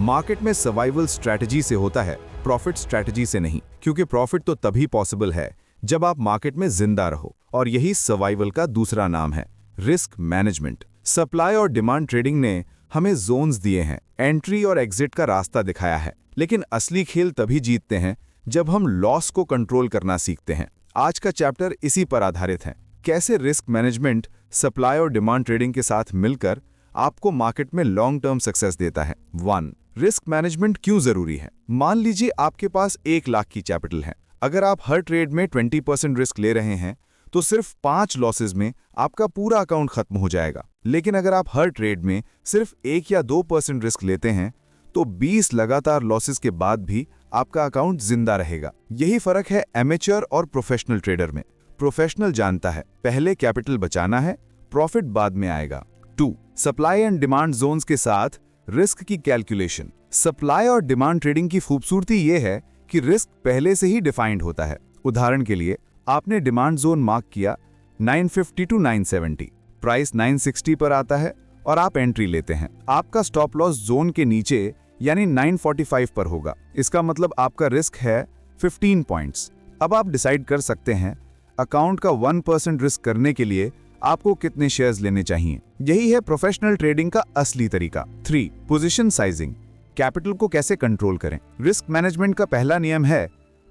मार्केट में सर्वाइवल स्ट्रैटेजी से होता है, प्रॉफिट स्ट्रैटेजी से नहीं। क्योंकि प्रॉफिट तो तभी पॉसिबल है जब आप मार्केट में जिंदा रहो, और यही सर्वाइवल का दूसरा नाम है, रिस्क मैनेजमेंट। सप्लाई और डिमांड ट्रेडिंग ने हमें जोन्स दिए हैं, एंट्री और एग्जिट का रास्ता दिखाया है, लेकिन असली खेल तभी जीतते हैं जब हम लॉस को कंट्रोल करना सीखते हैं। आज का चैप्टर इसी पर आधारित है, कैसे रिस्क मैनेजमेंट सप्लाई और डिमांड ट्रेडिंग के साथ मिलकर आपको मार्केट में लॉन्ग टर्म सक्सेस देता है। 1. रिस्क मैनेजमेंट क्यों जरूरी है। मान लीजिए आपके पास 1 लाख की कैपिटल है। अगर आप हर ट्रेड में 20% रिस्क ले रहे हैं तो सिर्फ 5 लॉसेज में आपका पूरा अकाउंट खत्म हो जाएगा। लेकिन अगर आप हर ट्रेड में सिर्फ 1 या 2% रिस्क लेते हैं तो 20 लगातार लॉसेज के बाद भी आपका अकाउंट जिंदा रहेगा। यही फर्क है एमेच्योर और प्रोफेशनल ट्रेडर में। प्रोफेशनल जानता है पहले कैपिटल बचाना है, प्रॉफिट बाद में आएगा। 2. सप्लाई एंड डिमांड जोन्स के साथ रिस्क की कैलकुलेशन। सप्लाई और डिमांड ट्रेडिंग की खूबसूरती यह है कि रिस्क पहले से ही डिफाइंड होता है। उदाहरण के लिए आपने डिमांड जोन मार्क किया 950 टू 970, प्राइस 960 पर आता है और आप एंट्री लेते हैं। आपका स्टॉप लॉस जोन के नीचे यानी 945 पर होगा। इसका मतलब आपका रिस्क है 15 पॉइंट्स। अब आप डिसाइड कर सकते हैं अकाउंट का 1% रिस्क करने के लिए आपको कितने शेयर्स लेने चाहिए। यही है प्रोफेशनल ट्रेडिंग का असली तरीका। 3. Position sizing. कैपिटल को कैसे कंट्रोल करें। रिस्क मैनेजमेंट का पहला नियम है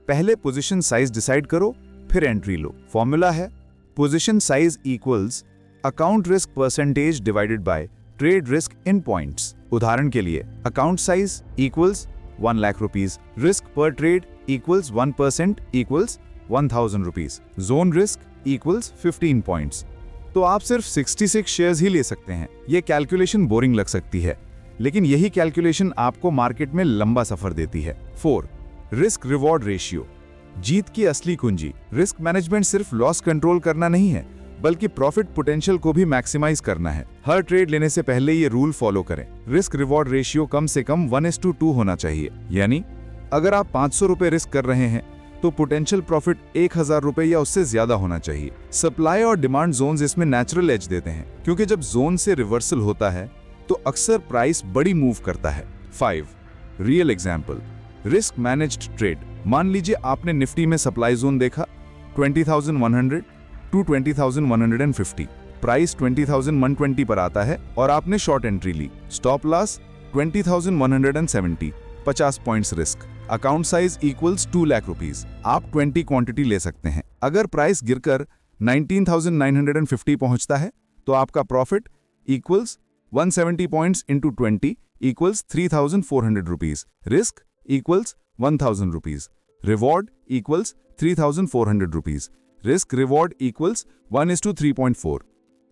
पहले पोजीशन साइज डिसाइड करो फिर एंट्री लो। फॉर्मूला है position size equals account risk percentage divided by trade risk in points. उदाहरण के लिए account size equals 1 lakh rupees, risk पर trade equals 1% equals 1000 rupees, zone risk equals 15 points. तो आप सिर्फ 66 शेयर्स ही ले सकते हैं। यह कैलकुलेशन बोरिंग लग सकती है, लेकिन यही कैलकुलेशन आपको मार्केट में लंबा सफर देती है। 4. Risk reward ratio. जीत की असली कुंजी। रिस्क मैनेजमेंट सिर्फ लॉस कंट्रोल करना नहीं है, बल्कि प्रॉफिट पोटेंशियल को भी मैक्सिमाइज करना है। हर ट्रेड लेने से पहले ये रूल फॉलो करें। रिस्क रिवॉर्ड रेशियो कम से कम 1:2 होना चाहिए। यानी अगर आप 500 रुपए रिस्क कर रहे हैं तो पोटेंशियल प्रॉफिट 1000 रुपए या उससे ज्यादा होना चाहिए। सप्लाई और डिमांड जोन्स इसमें नेचुरल एज देते हैं, क्योंकि जब जोन से रिवर्सल होता है तो अक्सर प्राइस बड़ी मूव करता है। 5. Real example. Risk managed trade. मान लीजिए आपने निफ्टी में सप्लाई जोन देखा 20,100 टू 20,150, प्राइस 20,120 पर आता है और आपने शॉर्ट एंट्री ली। Stop loss 20,170, 50 points risk. Account size equals 2 lakh rupees. आप 20 क्वांटिटी ले सकते हैं। अगर प्राइस गिरकर 19,950 पहुंचता है तो आपका profit equals 170 points into 20 equals 3,400 rupees. Risk equals 1,000 rupees. Reward equals 3,400 rupees. Risk reward equals 1:3.4।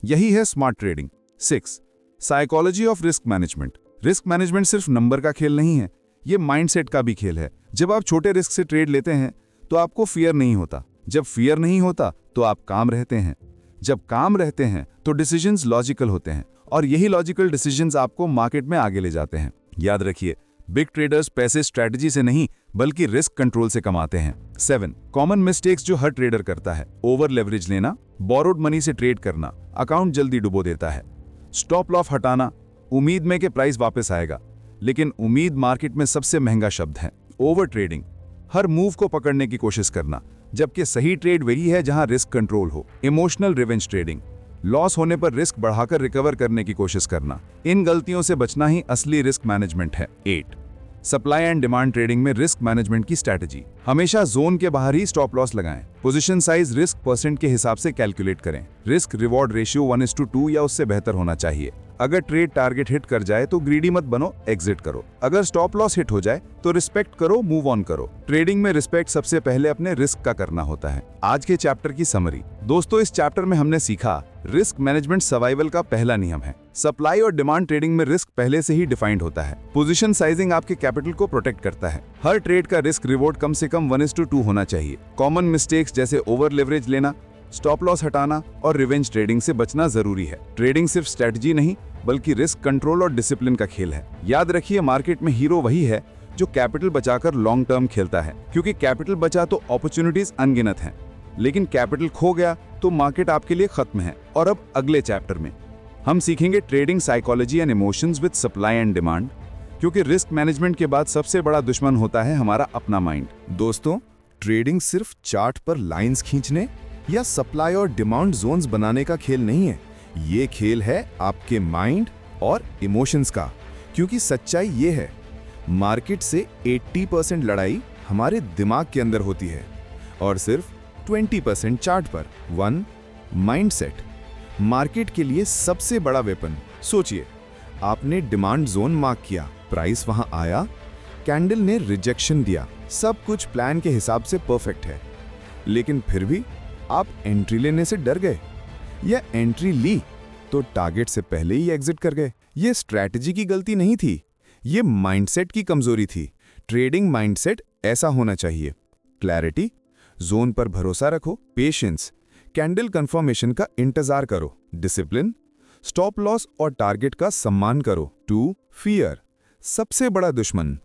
यही है smart trading. 6. Psychology of risk management. Risk management सिर्फ नंबर का खेल नहीं है, ये माइंडसेट का भी खेल है। जब आप छोटे रिस्क से ट्रेड लेते हैं तो आपको फियर नहीं होता। जब फियर नहीं होता तो आप काम रहते हैं। जब काम रहते हैं तो डिसीजंस लॉजिकल होते हैं, और यही लॉजिकल डिसीजंस आपको मार्केट में आगे ले जाते हैं। याद रखिए, बिग ट्रेडर्स पैसे स्ट्रैटेजी से नहीं बल्कि रिस्क कंट्रोल से कमाते हैं। 7. कॉमन मिस्टेक्स जो हर ट्रेडर करता है। ओवर लेवरेज लेना, बोरोड मनी से ट्रेड करना, अकाउंट जल्दी डुबो देता है। स्टॉप लॉस हटाना, उम्मीद में कि प्राइस वापस आएगा, लेकिन उम्मीद मार्केट में सबसे महंगा शब्द है। ओवर ट्रेडिंग, हर मूव को पकड़ने की कोशिश करना, जबकि सही ट्रेड वही है जहां रिस्क कंट्रोल हो। इमोशनल रिवेंज ट्रेडिंग, लॉस होने पर रिस्क बढ़ाकर रिकवर करने की कोशिश करना। इन गलतियों से बचना ही असली रिस्क मैनेजमेंट है। 8. सप्लाई एंड डिमांड ट्रेडिंग में रिस्क मैनेजमेंट की स्ट्रैटेजी। हमेशा जोन के बाहर ही स्टॉप लॉस लगाएं। पोजीशन साइज रिस्क परसेंट के हिसाब से कैलकुलेट करें। रिस्क रिवॉर्ड रेशियो 1:2 या उससे बेहतर होना चाहिए। अगर ट्रेड टारगेट हिट कर जाए तो ग्रीडी मत बनो, एग्जिट करो। अगर स्टॉप लॉस हिट हो जाए तो रिस्पेक्ट करो, मूव ऑन करो। ट्रेडिंग में रिस्पेक्ट सबसे पहले अपने रिस्क का करना होता है। आज के चैप्टर की समरी। दोस्तों, इस चैप्टर में हमने सीखा रिस्क मैनेजमेंट सर्वाइवल का पहला नियम है। सप्लाई और डिमांड ट्रेडिंग में रिस्क पहले से ही डिफाइंड होता है। पोजीशन साइजिंग आपके कैपिटल को प्रोटेक्ट करता है। हर ट्रेड का रिस्क रिवॉर्ड कम से कम 1:2 होना चाहिए। कॉमन मिस्टेक्स जैसे ओवर लेवरेज लेना, स्टॉप लॉस हटाना और रिवेंज ट्रेडिंग से बचना जरूरी है। ट्रेडिंग सिर्फ स्ट्रेटजी नहीं बल्कि रिस्क कंट्रोल और डिसिप्लिन का खेल है। याद रखिए, मार्केट में हीरो वही है जो कैपिटल बचाकर लॉन्ग टर्म खेलता है, क्योंकि कैपिटल बचा तो अपॉर्चुनिटीज अनगिनत हैं, लेकिन कैपिटल खो गया तो मार्केट आपके लिए खत्म है। और अब अगले चैप्टर में हम सीखेंगे trading psychology and emotions with supply and demand, क्योंकि रिस्क मैनेजमेंट के बाद सबसे बड़ा दुश्मन होता है हमारा अपना माइंड। दोस्तों, ट्रेडिंग सिर्फ चार्ट पर लाइंस खींचने या सप्लाई और डिमांड जोन्स बनाने का खेल नहीं है। ये खेल है आपके माइंड और इमोशंस का, क्योंकि सच्चाई ये है, मार्केट से 80% लड़ाई हमारे दिमाग के अंदर होती है और सिर्फ 20% चार्ट पर। 1. माइंडसेट, मार्केट के लिए सबसे बड़ा वेपन। सोचिए, आपने डिमांड जोन मार्क किया, प्राइस वहां आया, कैंडल ने रिजेक्शन दिया, सब कुछ प्लान के हिसाब से परफेक्ट है, लेकिन फिर भी आप एंट्री लेने से डर गए, या एंट्री ली तो टारगेट से पहले ही एग्जिट कर गए? ये स्ट्रैटेजी की गलती नहीं थी, ये माइंडसेट की कमजोरी थी। ट्रेडिंग माइंडसेट ऐसा होना चाहिए: क्लैरिटी, जोन पर भरोसा रखो, पेशेंस, कैंडल कंफर्मेशन का इंतजार करो, डिसिप्लिन, स्टॉप लॉस और टारगेट का सम्मान करो। 2. फियर, सबसे बड़ा दुश्मन।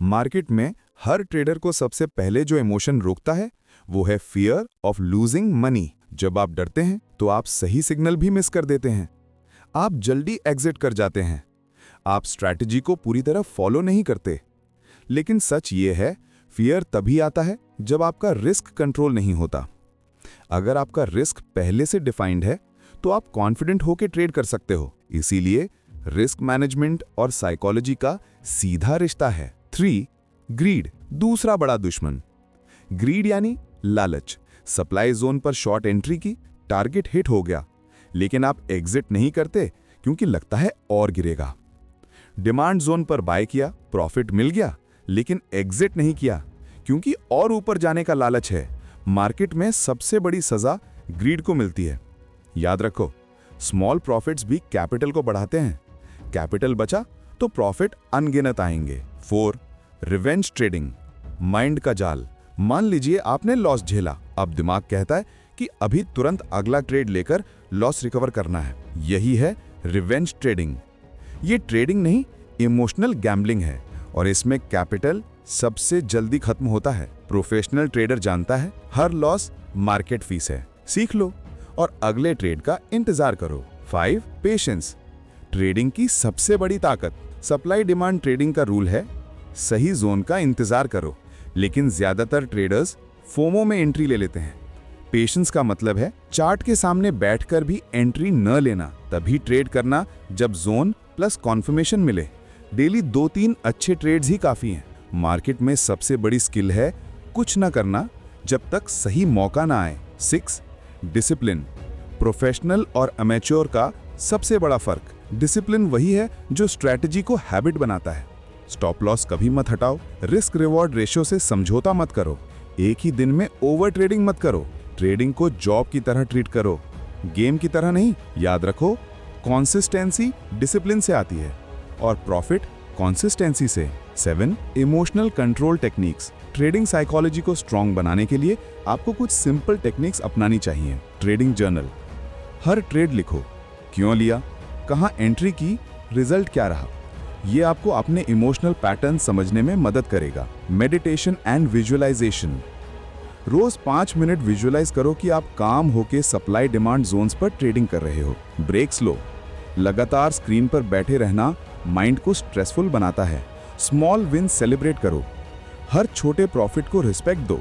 मार्केट में हर ट्रेडर को सबसे पहले जो इमोशन रोकता है वो है फियर ऑफ लूजिंग मनी। जब आप डरते हैं तो आप सही सिग्नल भी मिस कर देते हैं, आप जल्दी एग्जिट कर जाते हैं, आप स्ट्रैटेजी को पूरी तरह फॉलो नहीं करते। लेकिन सच ये है, फियर तभी आता है जब आपका रिस्क कंट्रोल नहीं होता। अगर आपका रिस्क पहले से डिफाइंड है तो आप कॉन्फिडेंट होकर ट्रेड कर सकते हो। इसीलिए रिस्क मैनेजमेंट और साइकोलॉजी का सीधा रिश्ता है। 3. ग्रीड, दूसरा बड़ा दुश्मन। ग्रीड यानी लालच। सप्लाई जोन पर शॉर्ट एंट्री की, टारगेट हिट हो गया, लेकिन आप एग्जिट नहीं करते क्योंकि लगता है और गिरेगा। डिमांड जोन पर बाय किया, प्रॉफिट मिल गया, लेकिन एग्जिट नहीं किया क्योंकि और ऊपर जाने का लालच है। मार्केट में सबसे बड़ी सजा ग्रीड को मिलती है। याद रखो, स्मॉल प्रॉफिट्स भी कैपिटल को बढ़ाते हैं। कैपिटल बचा तो प्रॉफिट अनगिनत आएंगे। 4. रिवेंज ट्रेडिंग, माइंड का जाल। मान लीजिए आपने लॉस झेला, अब दिमाग कहता है कि अभी तुरंत अगला ट्रेड लेकर लॉस रिकवर करना है। यही है रिवेंज ट्रेडिंग। ये ट्रेडिंग नहीं, इमोशनल गैम्बलिंग है और इसमें कैपिटल सबसे जल्दी खत्म होता है। प्रोफेशनल ट्रेडर जानता है हर लॉस मार्केट फीस है। सीख लो और अगले ट्रेड का इंतजार करो। 5. पेशेंस, ट्रेडिंग की सबसे बड़ी ताकत। सप्लाई डिमांड ट्रेडिंग का रूल है, सही जोन का इंतजार करो, लेकिन ज्यादातर ट्रेडर्स फोमो में एंट्री ले लेते हैं। पेशेंस का मतलब है चार्ट के सामने बैठकर भी एंट्री न लेना, तभी ट्रेड करना जब जोन प्लस कॉन्फर्मेशन मिले। डेली 2-3 अच्छे ट्रेड्स ही काफी हैं। मार्केट में सबसे बड़ी स्किल है कुछ ना करना जब तक सही मौका ना आए। 6. डिसिप्लिन, प्रोफेशनल और अमेच्योर का सबसे बड़ा फर्क। डिसिप्लिन वही है जो स्ट्रैटेजी को हैबिट बनाता है। स्टॉप लॉस कभी मत हटाओ, रिस्क रिवॉर्ड रेशियो से समझौता मत करो, एक ही दिन में ओवर ट्रेडिंग मत करो। ट्रेडिंग को जॉब की तरह ट्रीट करो, गेम की तरह नहीं। याद रखो, कंसिस्टेंसी डिसिप्लिन से आती है और प्रॉफिट कंसिस्टेंसी से। 7. Emotional control techniques, trading psychology को स्ट्रांग बनाने के लिए आपको कुछ सिंपल टेक्निक्स अपनानी चाहिए। ट्रेडिंग जर्नल, हर ट्रेड लिखो, क्यों लिया, कहां एंट्री की, रिजल्ट क्या रहा। ये आपको अपने इमोशनल पैटर्न समझने में मदद करेगा। मेडिटेशन एंड विजुअलाइजेशन, रोज 5 मिनट विजुअलाइज करो कि आप काम होके सप्लाई डिमांड जोन्स पर ट्रेडिंग कर रहे हो। ब्रेक्स लो, लगातार स्क्रीन पर बैठे रहना माइंड को स्ट्रेसफुल बनाता है। स्मॉल विन सेलिब्रेट करो, हर छोटे प्रॉफिट को रिस्पेक्ट दो,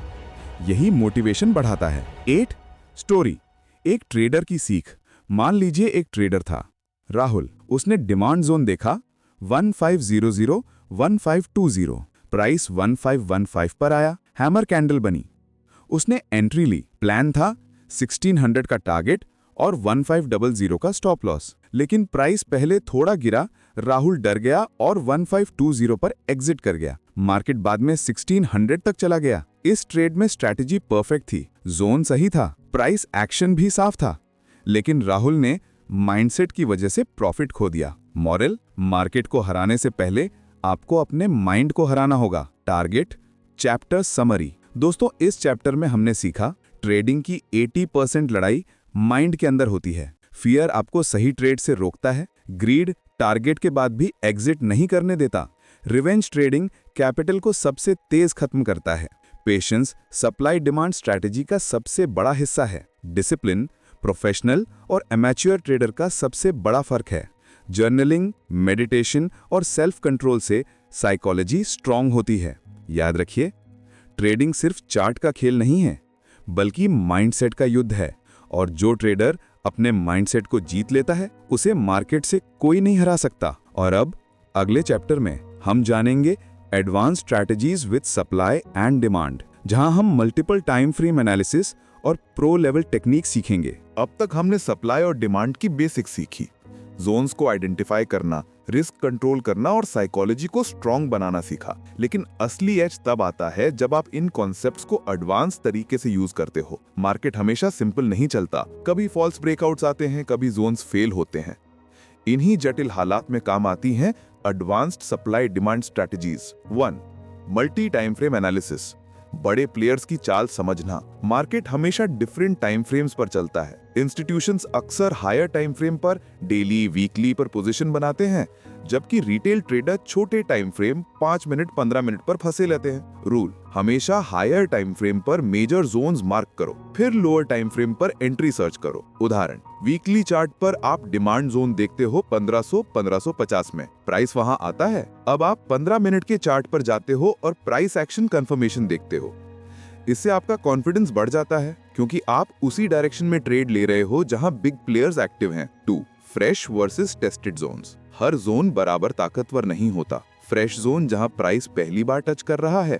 यही मोटिवेशन बढ़ाता है। 8. स्टोरी, एक ट्रेडर की सीख। मान लीजिए एक ट्रेडर था राहुल, उसने डिमांड जोन देखा 1500 1520, प्राइस 1515 पर आया, हैमर कैंडल बनी, उसने एंट्री ली। प्लान था 1600 का टारगेट और 1500 का स्टॉप लॉस, लेकिन प्राइस पहले थोड़ा गिरा, राहुल डर गया और 1520 पर एग्जिट कर गया। मार्केट बाद में 1600 तक चला गया। इस ट्रेड में स्ट्रैटेजी परफेक्ट थी, जोन सही था, प्राइस एक्शन भी साफ था, लेकिन राहुल ने माइंडसेट की वजह से प्रॉफिट खो दिया। मॉरल, मार्केट को हराने से पहले आपको अपने माइंड को हराना होगा। Target chapter summary. दोस्तों, इस चैप्टर में हमने सीखा ट्रेडिंग की 80% लड़ाई माइंड के अंदर होती है। फियर आपको सही ट्रेड से रोकता है, ग्रीड टारगेट के बाद भी एग्जिट नहीं करने देता, रिवेंज ट्रेडिंग कैपिटल को सबसे तेज खत्म करता है, पेशेंस सप्लाई डिमांड स्ट्रैटेजी का सबसे बड़ा हिस्सा है, डिसिप्लिन प्रोफेशनल और एमेच्योर ट्रेडर का सबसे बड़ा फर्क है, जर्नलिंग, मेडिटेशन और सेल्फ कंट्रोल से साइकोलॉजी स्ट्रांग होती है। याद रखिए, ट्रेडिंग सिर्फ चार्ट का खेल नहीं है, बल्कि माइंडसेट का युद्ध है, और जो ट्रेडर अपने माइंडसेट को जीत लेता है उसे मार्केट से कोई नहीं हरा सकता। और अब अगले चैप्टर में हम जानेंगे advance strategies with supply and demand, जहां हम मल्टीपल टाइम फ्रेम एनालिसिस और प्रो लेवल टेक्निक सीखेंगे। अब तक हमने सप्लाई और डिमांड की बेसिक सीखी, जोन्स को आइडेंटिफाई करना, रिस्क कंट्रोल करना और साइकोलॉजी को स्ट्रॉन्ग बनाना सीखा। लेकिन असली एज तब आता है जब आप इन कॉन्सेप्ट्स को एडवांस तरीके से यूज करते हो। मार्केट हमेशा सिंपल नहीं चलता, कभी फॉल्स ब्रेकआउट्स आते हैं, कभी जोन्स फेल होते हैं। इन्हीं जटिल हालात में काम आती हैं advanced supply demand strategies. 1. Multi time frame analysis, बड़े प्लेयर्स की चाल समझना। मार्केट हमेशा डिफरेंट टाइम फ्रेम्स पर चलता है। इंस्टीट्यूशंस अक्सर हायर टाइम फ्रेम पर, डेली, वीकली पर पोजीशन बनाते हैं, जबकि रिटेल ट्रेडर छोटे टाइम फ्रेम 5 मिनट 15 मिनट पर फंसे रहते हैं। रूल, हमेशा हायर टाइम फ्रेम पर मेजर जोन्स मार्क करो, फिर लोअर टाइम फ्रेम पर एंट्री सर्च करो। उदाहरण, वीकली चार्ट पर आप डिमांड जोन देखते हो 1500-1550 में, प्राइस वहां आता है। अब आप 15 मिनट के चार्ट पर जाते हो और प्राइस एक्शन कंफर्मेशन देखते हो। इससे आपका कॉन्फिडेंस बढ़ जाता है, क्योंकि आप उसी डायरेक्शन में ट्रेड ले रहे हो जहां बिग प्लेयर्स एक्टिव हैं। 2. फ्रेश वर्सेस टेस्टेड जोन्स, हर जोन बराबर ताकतवर नहीं होता। फ्रेश जोन जहां प्राइस पहली बार टच कर रहा है,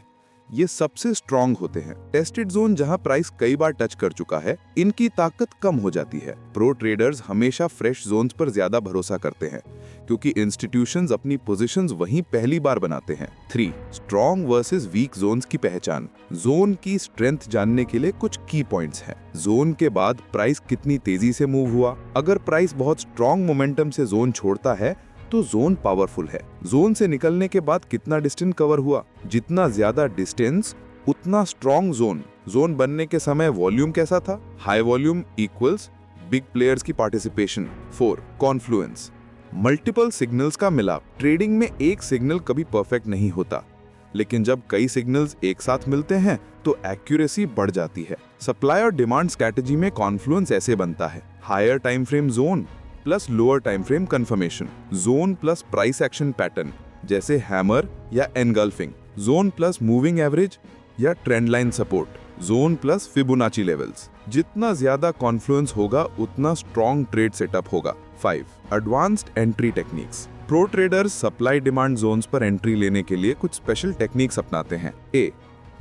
ये सबसे स्ट्रॉन्ग होते हैं। टेस्टेड जोन जहां प्राइस कई बार टच कर चुका है, इनकी ताकत कम हो जाती है। प्रो ट्रेडर्स हमेशा फ्रेश जोन्स पर ज्यादा भरोसा करते हैं, क्योंकि इंस्टीट्यूशंस अपनी पोजीशंस वहीं पहली बार बनाते हैं। 3. स्ट्रॉन्ग वर्सेस वीक जोन्स की पहचान, जोन की स्ट्रेंथ जानने के लिए कुछ की पॉइंट्स हैं। जोन के बाद प्राइस कितनी तेजी से मूव हुआ। अगर प्राइस बहुत स्ट्रॉन्ग मोमेंटम से जोन छोड़ता है तो जोन पावरफुल है। जोन से निकलने के बाद कितना डिस्टेंस कवर हुआ, जितना ज्यादा डिस्टेंस उतना स्ट्रॉन्ग जोन। जोन बनने के समय वॉल्यूम कैसा था, high volume equals big players की पार्टिसिपेशन। 4. कॉन्फ्लुएंस, मल्टीपल सिग्नल्स का मिलाप। ट्रेडिंग में एक सिग्नल कभी परफेक्ट नहीं होता, लेकिन जब कई सिग्नल्स एक साथ मिलते हैं तो एक्यूरेसी बढ़ जाती है। सप्लाई और डिमांड स्ट्रैटेजी में कॉन्फ्लुएंस ऐसे बनता है, higher time frame zone plus lower time frame confirmation, zone plus price action pattern जैसे हैमर या engulfing, zone plus moving average या trend line support, zone plus Fibonacci levels. जितना ज्यादा कॉन्फ्लुएंस होगा उतना स्ट्रॉन्ग ट्रेड सेटअप होगा। 5. Advanced entry techniques, pro traders supply demand zones पर entry लेने के लिए कुछ स्पेशल टेक्निक्स अपनाते हैं। A.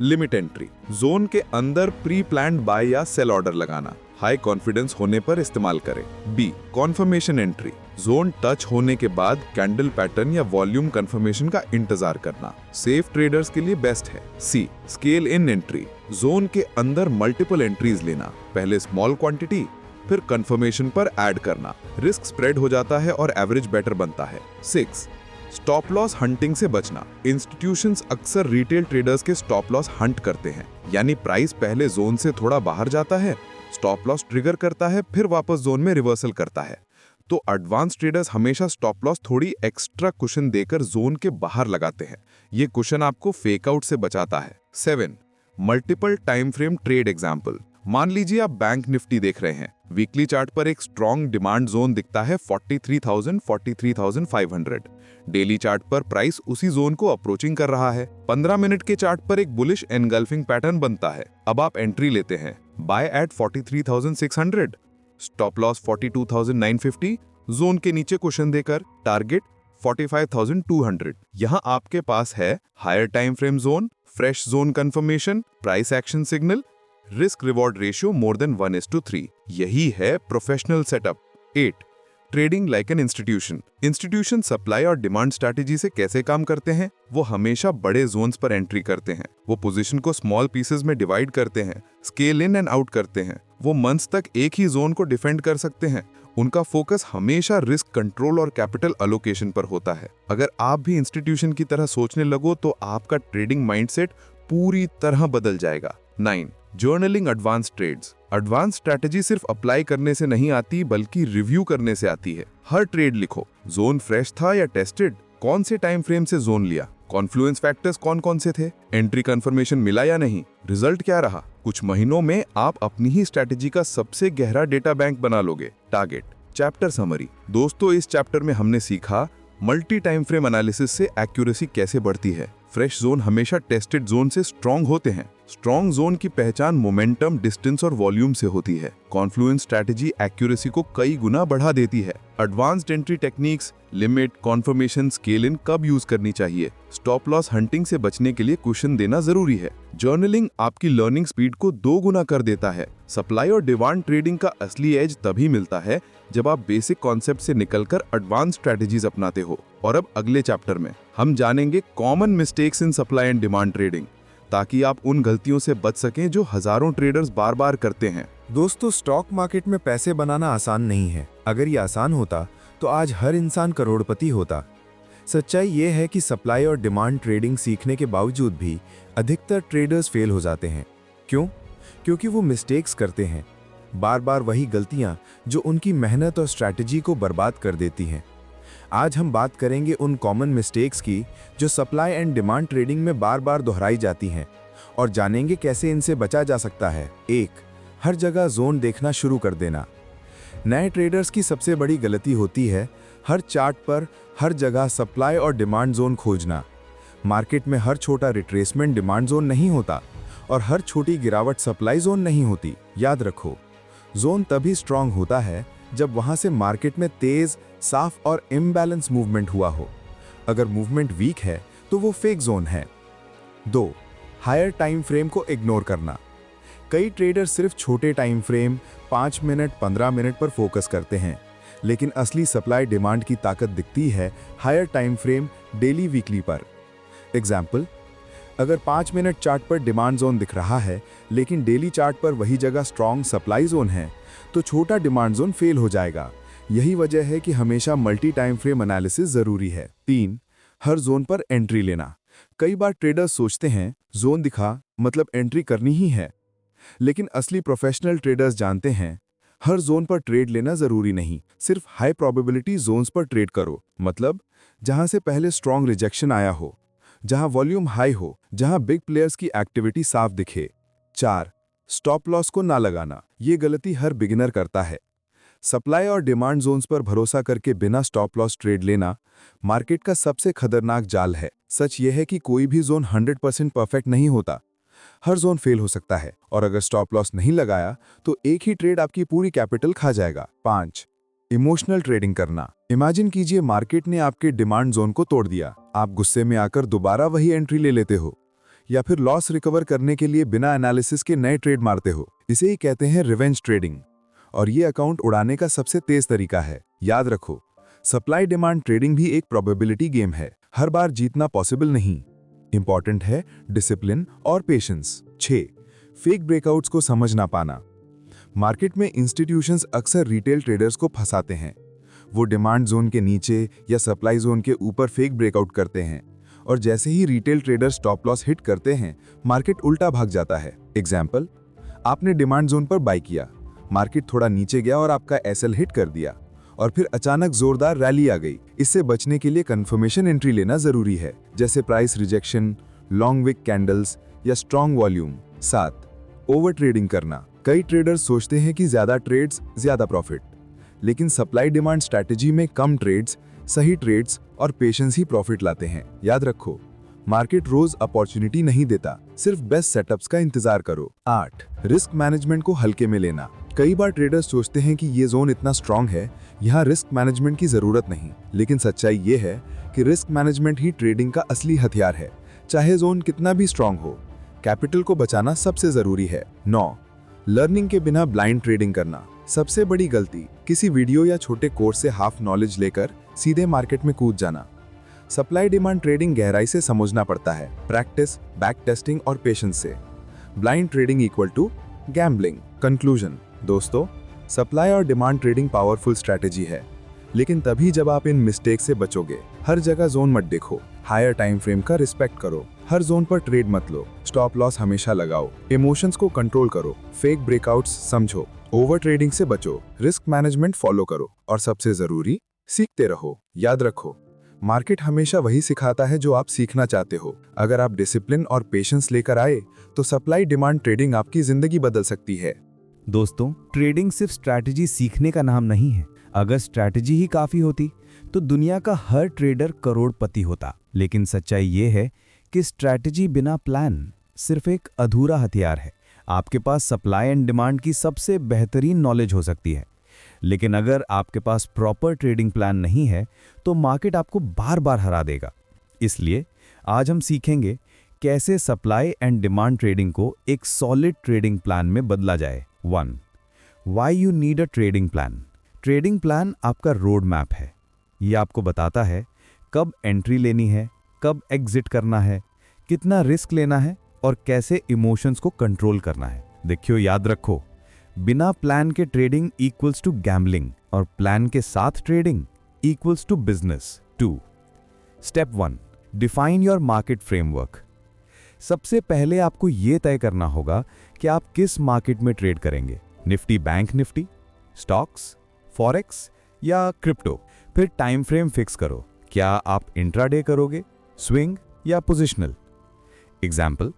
लिमिट एंट्री, जोन के अंदर प्री प्लान्ड बाय या सेल ऑर्डर लगाना, हाई कॉन्फिडेंस होने पर इस्तेमाल करें। B. Conformation entry, zone touch होने के बाद कैंडल पैटर्न या वॉल्यूम कंफर्मेशन का इंतजार करना, सेफ ट्रेडर्स के लिए बेस्ट है। C. Scale in entry, zone के अंदर मल्टीपल एंट्रीज लेना, पहले स्मॉल क्वांटिटी फिर कंफर्मेशन पर ऐड करना, रिस्क स्प्रेड हो जाता है और एवरेज बेटर बनता है। 6. स्टॉप लॉस हंटिंग से बचना, इंस्टीट्यूशंस अक्सर रिटेल ट्रेडर्स के स्टॉप लॉस हंट करते हैं, यानी प्राइस पहले जोन से थोड़ा बाहर जाता है, स्टॉप लॉस ट्रिगर करता है, फिर वापस जोन में रिवर्सल करता है। तो एडवांस ट्रेडर्स हमेशा स्टॉप लॉस थोड़ी एक्स्ट्रा कुशन देकर जोन के बाहर लगाते हैं। ये कुशन आपको फेक आउट से बचाता है। 7. Multiple time frame trade example, मान लीजिए आप बैंक निफ्टी देख रहे हैं, वीकली चार्ट पर एक स्ट्रॉन्ग डिमांड जोन दिखता है 43,000 43,500। डेली चार्ट पर प्राइस उसी जोन को अप्रोचिंग कर रहा है। 15 मिनट के चार्ट पर एक बुलिश एनगल्फिंग पैटर्न बनता है। अब आप एंट्री लेते हैं, buy at 43,600, stop loss 42,950, zone के नीचे कुशन देकर टारगेट 45,200। यहां आपके पास है higher time frame zone, fresh zone confirmation, price action signal, risk reward ratio more than 1:3। यही है professional setup. 8. Trading like an institution, institution supply और डिमांड स्ट्रैटेजी से कैसे काम करते हैं? वो हमेशा बड़े जोन्स पर एंट्री करते हैं, वो पोजीशन को स्मॉल पीसेस में डिवाइड करते हैं, स्केल इन एंड आउट करते हैं, वो मंथ्स तक एक ही जोन को डिफेंड कर सकते हैं। उनका फोकस हमेशा रिस्क कंट्रोल और कैपिटल एलोकेशन पर होता है। अगर आप भी इंस्टीट्यूशन की तरह सोचने लगो तो आपका ट्रेडिंग माइंडसेट पूरी तरह बदल जाएगा। 9. Journaling advance trades, advance strategy सिर्फ अप्लाई करने से नहीं आती बल्कि रिव्यू करने से आती है। हर ट्रेड लिखो, जोन फ्रेश था या टेस्टेड, कौन से टाइम फ्रेम से जोन लिया, कॉन्फ्लुएंस फैक्टर्स कौन कौन से थे, एंट्री कंफर्मेशन मिला या नहीं, रिजल्ट क्या रहा। कुछ महीनों में आप अपनी ही स्ट्रैटेजी का सबसे गहरा डेटा बैंक बना लोगे। टारगेट चैप्टर समरी, दोस्तों इस चैप्टर में हमने सीखा मल्टी टाइम फ्रेम एनालिसिस से एक्यूरेसी कैसे बढ़ती है। फ्रेश जोन हमेशा टेस्टेड जोन से स्ट्रॉन्ग होते हैं, स्ट्रॉन्ग जोन की पहचान मोमेंटम, डिस्टेंस और वॉल्यूम से होती है। कॉन्फ्लुएंस स्ट्रैटेजी एक्यूरेसी को कई गुना बढ़ा देती है। Advanced entry techniques, limit, conformation, scale in कब यूज करनी चाहिए। स्टॉप लॉस हंटिंग से बचने के लिए क्वेश्चन देना जरूरी है। जर्नलिंग आपकी लर्निंग स्पीड को 2 गुना कर देता है। सप्लाई और डिमांड ट्रेडिंग का असली एज तभी मिलता है जब आप बेसिक कॉन्सेप्ट से निकलकर एडवांस स्ट्रैटेजीज अपनाते हो। और अब अगले चैप्टर में हम जानेंगे common mistakes in supply and demand trading, ताकि आप उन गलतियों से बच सकें जो हजारों ट्रेडर्स बार बार करते हैं। दोस्तों, स्टॉक मार्केट में पैसे बनाना आसान नहीं है। अगर ये आसान होता तो आज हर इंसान करोड़पति होता। सच्चाई ये है कि सप्लाई और डिमांड ट्रेडिंग सीखने के बावजूद भी अधिकतर ट्रेडर्स फेल हो जाते हैं। क्यों? क्योंकि वो मिस्टेक्स करते हैं, बार बार वही गलतियां जो उनकी मेहनत और स्ट्रैटेजी को बर्बाद कर देती हैं। आज हम बात करेंगे उन कॉमन मिस्टेक्स की जो सप्लाई एंड डिमांड ट्रेडिंग में बार बार दोहराई जाती हैं, और जानेंगे कैसे इनसे बचा जा सकता है। 1. हर जगह जोन देखना शुरू कर देना। नए ट्रेडर्स की सबसे बड़ी गलती होती है हर चार्ट पर हर जगह सप्लाई और डिमांड जोन खोजना। मार्केट में हर छोटा रिट्रेसमेंट डिमांड जोन नहीं होता और हर छोटी गिरावट सप्लाई जोन नहीं होती। याद रखो, जोन तभी स्ट्रांग होता है जब वहां से मार्केट में तेज, साफ और इम्बैलेंस मूवमेंट हुआ हो। अगर मूवमेंट वीक है तो वो फेक जोन है। 2. हायर टाइम फ्रेम को इग्नोर करना। कई ट्रेडर सिर्फ छोटे टाइम फ्रेम 5 मिनट 15 मिनट पर फोकस करते हैं, लेकिन असली सप्लाई डिमांड की ताकत दिखती है higher time frame daily weekly पर। एग्जाम्पल, अगर 5 मिनट चार्ट पर डिमांड जोन दिख रहा है लेकिन डेली चार्ट पर वही जगह स्ट्रॉन्ग सप्लाई जोन है, तो छोटा डिमांड जोन फेल हो जाएगा। यही वजह है कि हमेशा मल्टी टाइम फ्रेम एनालिसिस जरूरी है। 3. हर जोन पर एंट्री लेना। कई बार ट्रेडर्स सोचते हैं जोन दिखा मतलब एंट्री करनी ही है, लेकिन असली प्रोफेशनल ट्रेडर्स जानते हैं हर जोन पर ट्रेड लेना जरूरी नहीं। सिर्फ हाई प्रोबेबिलिटी जोन्स पर ट्रेड करो, मतलब जहां से पहले स्ट्रॉन्ग रिजेक्शन आया हो, जहां वॉल्यूम हाई हो, जहां बिग प्लेयर्स की एक्टिविटी साफ दिखे। 4. स्टॉप लॉस को ना लगाना। ये गलती हर बिगिनर करता है। सप्लाई और डिमांड जोन्स पर भरोसा करके बिना स्टॉप लॉस ट्रेड लेना मार्केट का सबसे खतरनाक जाल है। सच यह है कि कोई भी जोन 100% परफेक्ट नहीं होता। हर जोन फेल हो सकता है, और अगर स्टॉप लॉस नहीं लगाया तो एक ही ट्रेड आपकी पूरी कैपिटल खा जाएगा। 5. इमोशनल ट्रेडिंग करना। इमेजिन कीजिए मार्केट ने आपके डिमांड जोन को तोड़ दिया। आप गुस्से में आकर दोबारा वही एंट्री ले लेते हो, या फिर लॉस रिकवर करने के लिए बिना एनालिसिस के नए ट्रेड मारते हो। इसे ही कहते हैं रिवेंज ट्रेडिंग, और ये अकाउंट उड़ाने का सबसे तेज तरीका है। याद रखो, सप्लाई डिमांड ट्रेडिंग भी एक प्रोबेबिलिटी गेम है। हर बार जीतना पॉसिबल नहीं। इंपॉर्टेंट है डिसिप्लिन और पेशेंस। 6. फेक ब्रेकआउट्स को समझ ना पाना। मार्केट में इंस्टीट्यूशंस अक्सर रिटेल ट्रेडर्स को फंसाते हैं। वो डिमांड जोन के नीचे या सप्लाई जोन के ऊपर फेक ब्रेकआउट करते हैं, और जैसे ही retail trader stop loss hit करते हैं, मार्केट उल्टा भाग जाता है। एग्जाम्पल, आपने डिमांड जोन पर बाय किया, मार्केट थोड़ा नीचे गया और आपका एसएल हिट कर दिया, और फिर अचानक जोरदार रैली आ गई। इससे बचने के लिए कंफर्मेशन एंट्री लेना जरूरी है, जैसे price rejection, long wick candles या स्ट्रॉन्ग वॉल्यूम। 7. ओवर ट्रेडिंग करना। कई ट्रेडर्स सोचते हैं कि ज्यादा ट्रेड्स ज्यादा प्रॉफिट, लेकिन सप्लाई डिमांड स्ट्रैटेजी में कम ट्रेड्स, सही ट्रेड्स और पेशेंस ही प्रॉफिट लाते हैं। याद रखो, मार्केट रोज अपॉर्चुनिटी नहीं देता, सिर्फ बेस्ट सेटअप्स का इंतजार करो। 8. रिस्क मैनेजमेंट को हल्के में लेना। कई बार ट्रेडर्स सोचते हैं कि ये जोन इतना स्ट्रांग है, यहाँ रिस्क मैनेजमेंट की जरूरत नहीं, लेकिन सच्चाई ये है कि रिस्क मैनेजमेंट ही ट्रेडिंग का असली हथियार है। चाहे जोन कितना भी स्ट्रांग हो, कैपिटल को बचाना सबसे जरूरी है। 9. लर्निंग के बिना ब्लाइंड ट्रेडिंग करना। सबसे बड़ी गलती, किसी वीडियो या छोटे कोर्स से हाफ नॉलेज लेकर सीधे मार्केट में कूद जाना। सप्लाई डिमांड ट्रेडिंग गहराई से समझना पड़ता है, प्रैक्टिस, बैक टेस्टिंग और पेशेंस से। Blind trading equal to gambling. Conclusion, दोस्तों, सप्लाई और डिमांड ट्रेडिंग पावरफुल स्ट्रैटेजी है, लेकिन तभी जब आप इन मिस्टेक से बचोगे। हर जगह जोन मत देखो, हायर टाइम फ्रेम का रिस्पेक्ट करो, हर जोन पर ट्रेड मत लो, स्टॉप लॉस हमेशा लगाओ, इमोशंस को कंट्रोल करो, फेक ब्रेकआउट्स समझो, ओवर ट्रेडिंग से बचो, रिस्क मैनेजमेंट फॉलो करो, और सबसे जरूरी, सीखते रहो। याद रखो, मार्केट हमेशा वही सिखाता है जो आप सीखना चाहते हो। अगर आप डिसिप्लिन और पेशेंस लेकर आए तो सप्लाई डिमांड ट्रेडिंग आपकी जिंदगी बदल सकती है। दोस्तों, ट्रेडिंग सिर्फ स्ट्रैटेजी सीखने का नाम नहीं है। अगर स्ट्रैटेजी ही काफी होती तो दुनिया का हर ट्रेडर करोड़पति होता। लेकिन सच्चाई ये है कि स्ट्रैटेजी बिना प्लान, सिर्फ एक अधूरा हथियार है। आपके पास सप्लाई एंड डिमांड की सबसे बेहतरीन नॉलेज हो सकती है, लेकिन अगर आपके पास प्रॉपर ट्रेडिंग प्लान नहीं है तो मार्केट आपको बार बार हरा देगा। इसलिए आज हम सीखेंगे कैसे सप्लाई एंड डिमांड ट्रेडिंग को एक सॉलिड ट्रेडिंग प्लान में बदला जाए। 1. Why you need a trading plan. Trading plan आपका रोड मैप है। ये आपको बताता है कब एंट्री लेनी है, कब एग्जिट करना है, कितना रिस्क लेना है और कैसे इमोशंस को कंट्रोल करना है। देखियो, याद रखो, बिना प्लान के ट्रेडिंग इक्वल्स टू गैम्बलिंग और प्लान के साथ trading equals to business. 2. Step 1. Define your market framework. सबसे पहले आपको यह तय करना होगा कि आप किस मार्केट में ट्रेड करेंगे, Nifty bank Nifty, stocks, forex या क्रिप्टो। फिर टाइम फ्रेम फिक्स करो, क्या आप इंट्राडे करोगे, स्विंग या पोजिशनल। एग्जाम्पल,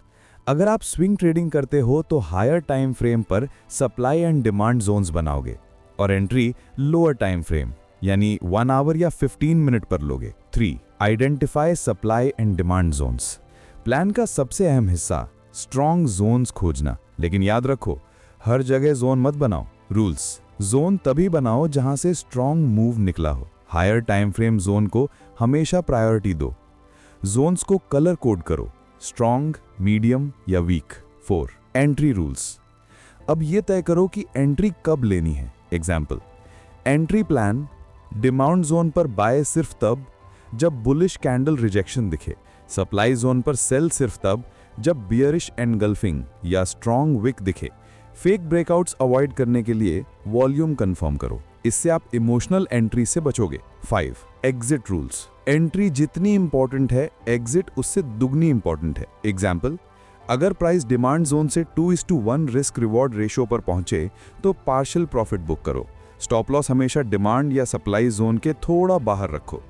अगर आप स्विंग ट्रेडिंग करते हो तो हायर टाइम फ्रेम पर सप्लाई एंड डिमांड जोन्स बनाओगे और एंट्री लोअर टाइम फ्रेम यानी 1 आवर या 15 मिनट पर लोगे। 3. Identify supply and demand zones. Plan का सबसे अहम हिस्सा स्ट्रॉन्ग जोन्स खोजना, लेकिन याद रखो हर जगह जोन मत बनाओ। रूल्स, जोन तभी बनाओ जहां से स्ट्रॉन्ग मूव निकला हो। हायर टाइम फ्रेम जोन को हमेशा प्रायोरिटी दो। जोन्स को कलर कोड करो, स्ट्रॉन्ग, मीडियम या वीक। 4. Entry rules. अब यह तय करो कि एंट्री कब लेनी है। Example, entry plan, demand zone पर बाय सिर्फ तब जब बुलिश कैंडल रिजेक्शन दिखे, सप्लाई जोन पर सेल सिर्फ तब जब बियरिश एनगल्फिंग या स्ट्रॉन्ग विक दिखे। फेक ब्रेकआउट्स अवॉइड करने के लिए वॉल्यूम कंफर्म करो, इससे आप इमोशनल एंट्री से बचोगे। 5. Exit rules. एंट्री जितनी इंपॉर्टेंट है, एग्जिट उससे दुगनी इंपॉर्टेंट है। एग्जाम्पल, अगर प्राइस डिमांड जोन से 2:1 रिस्क रिवॉर्ड रेशियो पर पहुंचे तो पार्शियल प्रॉफिट बुक करो। स्टॉप लॉस हमेशा डिमांड या सप्लाई जोन के थोड़ा बाहर रखो।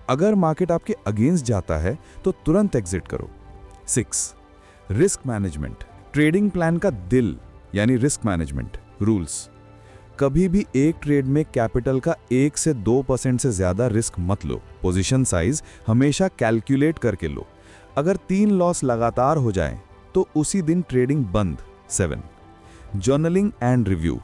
अगर मार्केट आपके अगेंस्ट जाता है तो तुरंत एग्जिट करो। 6. Risk management. ट्रेडिंग प्लान का दिल यानी रिस्क मैनेजमेंट। रूल्स, कभी भी एक ट्रेड में कैपिटल का 1 से 2% से ज्यादा रिस्क मत लो। पोजीशन साइज हमेशा कैलकुलेट करके लो। अगर 3 लॉस लगातार हो जाए तो उसी दिन ट्रेडिंग बंद। 7. Journaling and review.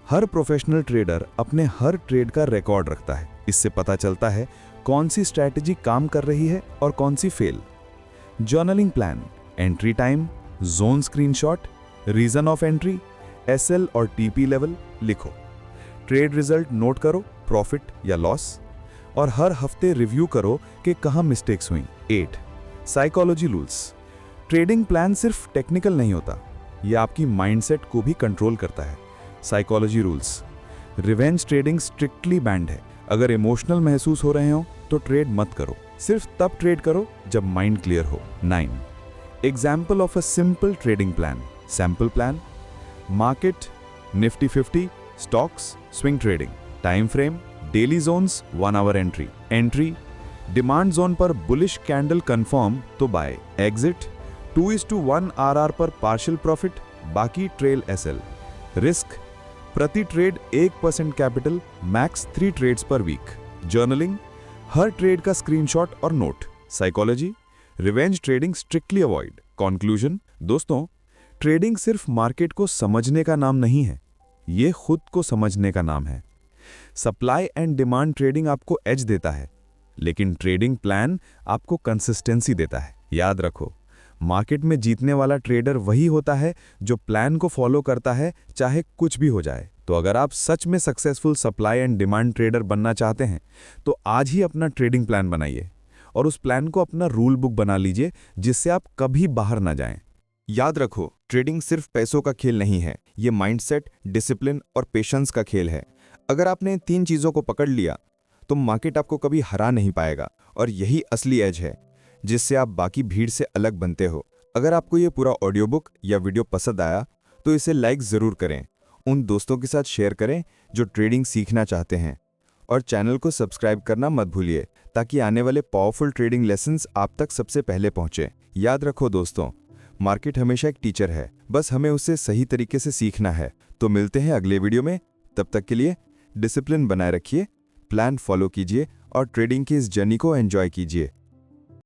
Her professional trader अपने हर ट्रेड का रिकॉर्ड रखता है। इससे पता चलता है कौन सी स्ट्रैटेजी काम कर रही है और कौन सी fail. Journaling plan, entry time, zone screenshot, reason of entry, SL और टीपी लेवल लिखो। ट्रेड रिजल्ट नोट करो, प्रॉफिट या लॉस, और हर हफ्ते रिव्यू करो कि कहां मिस्टेक्स हुई। 8. Psychology rules. ट्रेडिंग प्लान सिर्फ टेक्निकल नहीं होता, यह आपकी माइंडसेट को भी कंट्रोल करता है। Psychology rules, revenge trading strictly band है। अगर इमोशनल महसूस हो रहे हो तो ट्रेड मत करो, सिर्फ तब ट्रेड करो जब माइंड क्लियर हो। 9. Example of a simple trading plan. Sample plan, market, Nifty 50, stocks, swing trading. Time frame, daily zones, 1 hour entry. Entry, demand zone पर बुलिश कैंडल कंफर्म तो बाय। एग्जिट, 2:1 आरआर पर partial profit, बाकी trail SL. Risk, प्रति trade 1% capital, max 3 trades per week. Journaling, हर trade का screenshot और note. Psychology, revenge trading strictly avoid. Conclusion, दोस्तों, trading सिर्फ मार्केट को समझने का नाम नहीं है, यह खुद को समझने का नाम है। सप्लाई एंड डिमांड ट्रेडिंग आपको एज देता है, लेकिन ट्रेडिंग प्लान आपको कंसिस्टेंसी देता है। याद रखो, मार्केट में जीतने वाला ट्रेडर वही होता है जो प्लान को फॉलो करता है, चाहे कुछ भी हो जाए। तो अगर आप सच में successful supply and demand trader बनना चाहते हैं तो आज ही अपना ट्रेडिंग प्लान बनाइए और उस प्लान को अपना रूल बुक बना लीजिए, जिससे आप कभी बाहर ना जाएं। याद रखो, ट्रेडिंग सिर्फ पैसों का खेल नहीं है, ये माइंडसेट, डिसिप्लिन और पेशेंस का खेल है। अगर आपने 3 चीज़ों को पकड़ लिया तो मार्केट आपको कभी हरा नहीं पाएगा, और यही असली एज है जिससे आप बाकी भीड़ से अलग बनते हो। अगर आपको ये पूरा ऑडियो बुक या वीडियो पसंद आया तो इसे लाइक ज़रूर करें, उन दोस्तों के साथ शेयर करें जो ट्रेडिंग सीखना चाहते हैं, और चैनल को सब्सक्राइब करना मत भूलिए ताकि आने वाले पावरफुल ट्रेडिंग लेसन्स आप तक सबसे पहले पहुंचे। याद रखो दोस्तों, मार्केट हमेशा एक टीचर है, बस हमें उससे सही तरीके से सीखना है। तो मिलते हैं अगले वीडियो में, तब तक के लिए डिसिप्लिन बनाए रखिए, प्लान फॉलो कीजिए और ट्रेडिंग की इस जर्नी को एंजॉय कीजिए।